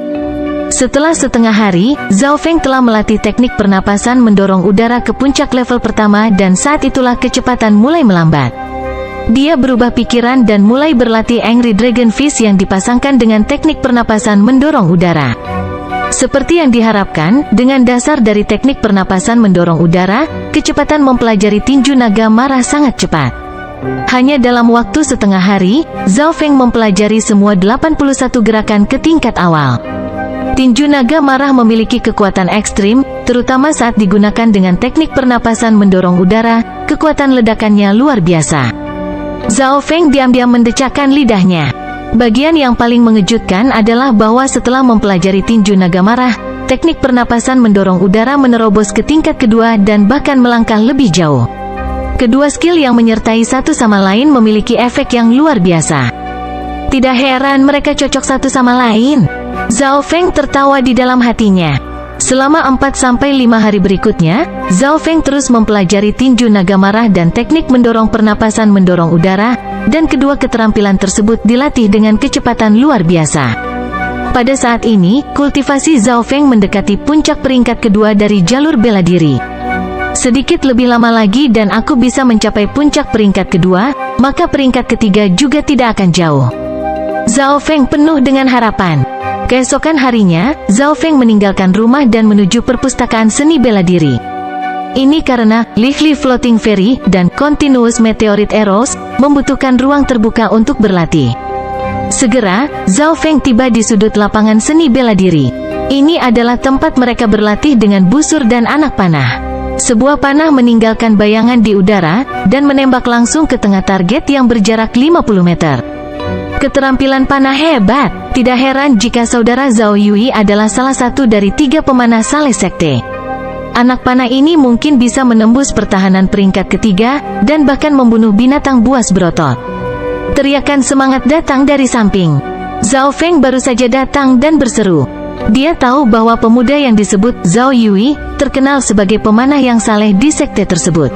Setelah setengah hari, Zhao Feng telah melatih teknik pernapasan mendorong udara ke puncak level pertama dan saat itulah kecepatan mulai melambat. Dia berubah pikiran dan mulai berlatih Angry Dragon Fist yang dipasangkan dengan teknik pernapasan mendorong udara. Seperti yang diharapkan, dengan dasar dari teknik pernapasan mendorong udara, kecepatan mempelajari tinju naga marah sangat cepat. Hanya dalam waktu setengah hari, Zhao Feng mempelajari semua 81 gerakan ke tingkat awal. Tinju naga marah memiliki kekuatan ekstrim, terutama saat digunakan dengan teknik pernapasan mendorong udara, kekuatan ledakannya luar biasa. Zhao Feng diam-diam mendecakkan lidahnya. Bagian yang paling mengejutkan adalah bahwa setelah mempelajari tinju naga marah, teknik pernapasan mendorong udara menerobos ke tingkat kedua dan bahkan melangkah lebih jauh. Kedua skill yang menyertai satu sama lain memiliki efek yang luar biasa. Tidak heran mereka cocok satu sama lain. Zhao Feng tertawa di dalam hatinya. Selama 4-5 hari berikutnya, Zhao Feng terus mempelajari tinju naga marah dan teknik mendorong pernapasan mendorong udara, dan kedua keterampilan tersebut dilatih dengan kecepatan luar biasa. Pada saat ini, kultivasi Zhao Feng mendekati puncak peringkat kedua dari jalur bela diri. Sedikit lebih lama lagi dan aku bisa mencapai puncak peringkat kedua, maka peringkat ketiga juga tidak akan jauh. Zhao Feng penuh dengan harapan. Keesokan harinya, Zhao Feng meninggalkan rumah dan menuju perpustakaan seni bela diri. Ini karena Lively Floating Ferry dan Continuous Meteorite Arrows membutuhkan ruang terbuka untuk berlatih. Segera, Zhao Feng tiba di sudut lapangan seni bela diri. Ini adalah tempat mereka berlatih dengan busur dan anak panah. Sebuah panah meninggalkan bayangan di udara dan menembak langsung ke tengah target yang berjarak 50 meter. Keterampilan panah hebat. Tidak heran jika saudara Zhao Yui adalah salah satu dari 3 pemanah Saleh Sekte. Anak panah ini mungkin bisa menembus pertahanan peringkat ketiga dan bahkan membunuh binatang buas berotot. Teriakan semangat datang dari samping. Zhao Feng baru saja datang dan berseru. Dia tahu bahwa pemuda yang disebut Zhao Yui terkenal sebagai pemanah yang saleh di sekte tersebut.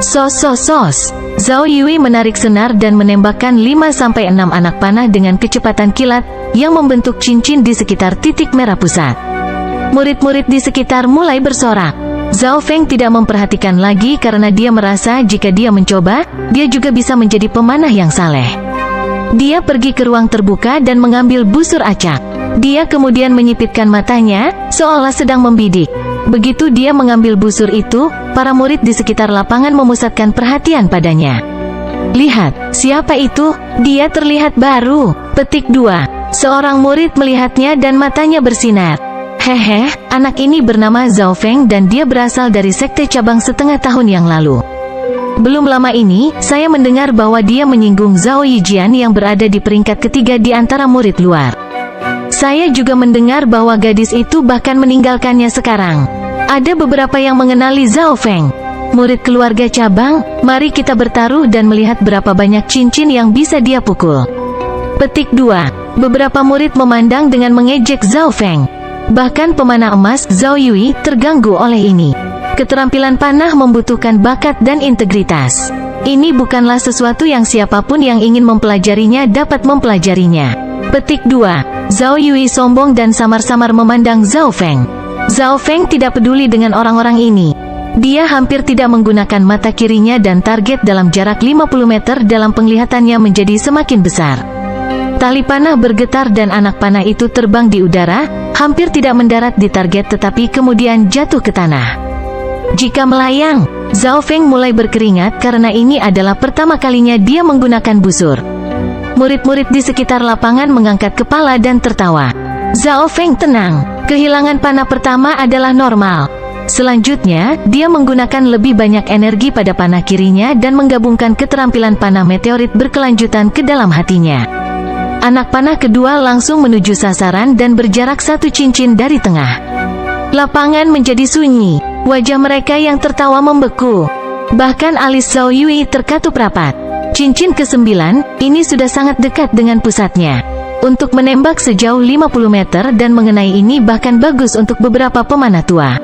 Sos. Zhao Yui menarik senar dan menembakkan 5-6 anak panah dengan kecepatan kilat yang membentuk cincin di sekitar titik merah pusat. Murid-murid di sekitar mulai bersorak. Zhao Feng tidak memperhatikan lagi karena dia merasa jika dia mencoba, dia juga bisa menjadi pemanah yang saleh. Dia pergi ke ruang terbuka dan mengambil busur acak. Dia kemudian menyipitkan matanya, seolah sedang membidik. Begitu dia mengambil busur itu, para murid di sekitar lapangan memusatkan perhatian padanya. Lihat, siapa itu? Dia terlihat baru. Petik 2. Seorang murid melihatnya dan matanya bersinar. Hehe, anak ini bernama Zhao Feng dan dia berasal dari sekte cabang setengah tahun yang lalu. Belum lama ini, saya mendengar bahwa dia menyinggung Zhao Yijian yang berada di peringkat ketiga di antara murid luar. Saya juga mendengar bahwa gadis itu bahkan meninggalkannya sekarang. Ada beberapa yang mengenali Zhao Feng. Murid keluarga cabang, mari kita bertaruh dan melihat berapa banyak cincin yang bisa dia pukul. Petik 2. Beberapa murid memandang dengan mengejek Zhao Feng. Bahkan pemanah emas Zhao Yui terganggu oleh ini. Keterampilan panah membutuhkan bakat dan integritas. Ini bukanlah sesuatu yang siapapun yang ingin mempelajarinya dapat mempelajarinya. Petik 2. Zhao Yui sombong dan samar-samar memandang Zhao Feng. Zhao Feng tidak peduli dengan orang-orang ini. Dia hampir tidak menggunakan mata kirinya dan target dalam jarak 50 meter dalam penglihatannya menjadi semakin besar. Tali panah bergetar dan anak panah itu terbang di udara, hampir tidak mendarat di target tetapi kemudian jatuh ke tanah. Jika melayang, Zhao Feng mulai berkeringat karena ini adalah pertama kalinya dia menggunakan busur. Murid-murid di sekitar lapangan mengangkat kepala dan tertawa. Zhao Feng tenang, kehilangan panah pertama adalah normal. Selanjutnya, dia menggunakan lebih banyak energi pada panah kirinya dan menggabungkan keterampilan panah meteorit berkelanjutan ke dalam hatinya. Anak panah kedua langsung menuju sasaran dan berjarak 1 cincin dari tengah. Lapangan menjadi sunyi, wajah mereka yang tertawa membeku. Bahkan alis Zhao Yui terkatup rapat. Cincin ke-9, ini sudah sangat dekat dengan pusatnya. Untuk menembak sejauh 50 meter dan mengenai ini bahkan bagus untuk beberapa pemanah tua.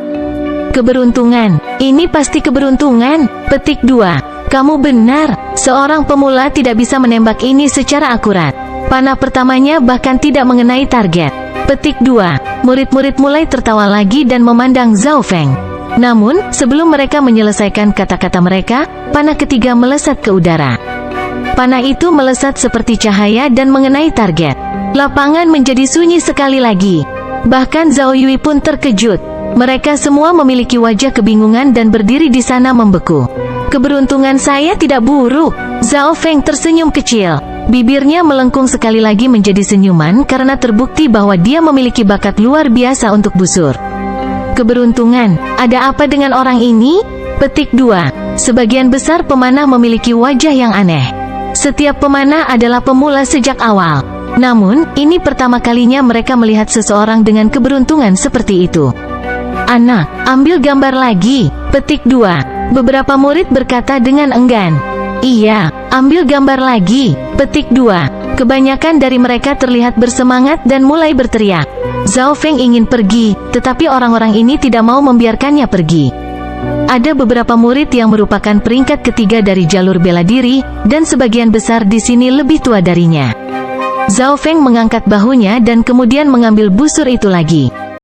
Keberuntungan, ini pasti keberuntungan. Petik 2. Kamu benar, seorang pemula tidak bisa menembak ini secara akurat. Panah pertamanya bahkan tidak mengenai target. Petik 2. Murid-murid mulai tertawa lagi dan memandang Zhao Feng. Namun, sebelum mereka menyelesaikan kata-kata mereka, panah ketiga melesat ke udara. Panah itu melesat seperti cahaya dan mengenai target. Lapangan menjadi sunyi sekali lagi. Bahkan Zhao Yui pun terkejut. Mereka semua memiliki wajah kebingungan dan berdiri di sana membeku. Keberuntungan saya tidak buruk. Zhao Feng tersenyum kecil. Bibirnya melengkung sekali lagi menjadi senyuman karena terbukti bahwa dia memiliki bakat luar biasa untuk busur. Keberuntungan, ada apa dengan orang ini? Petik 2. Sebagian besar pemanah memiliki wajah yang aneh. Setiap pemanah adalah pemula sejak awal. Namun, ini pertama kalinya mereka melihat seseorang dengan keberuntungan seperti itu. Anak, ambil gambar lagi. Petik 2. Beberapa murid berkata dengan enggan. Iya, ambil gambar lagi. Petik 2. Kebanyakan dari mereka terlihat bersemangat dan mulai berteriak. Zhao Feng ingin pergi, tetapi orang-orang ini tidak mau membiarkannya pergi. Ada beberapa murid yang merupakan peringkat ketiga dari jalur bela diri, dan sebagian besar di sini lebih tua darinya. Zhao Feng mengangkat bahunya dan kemudian mengambil busur itu lagi.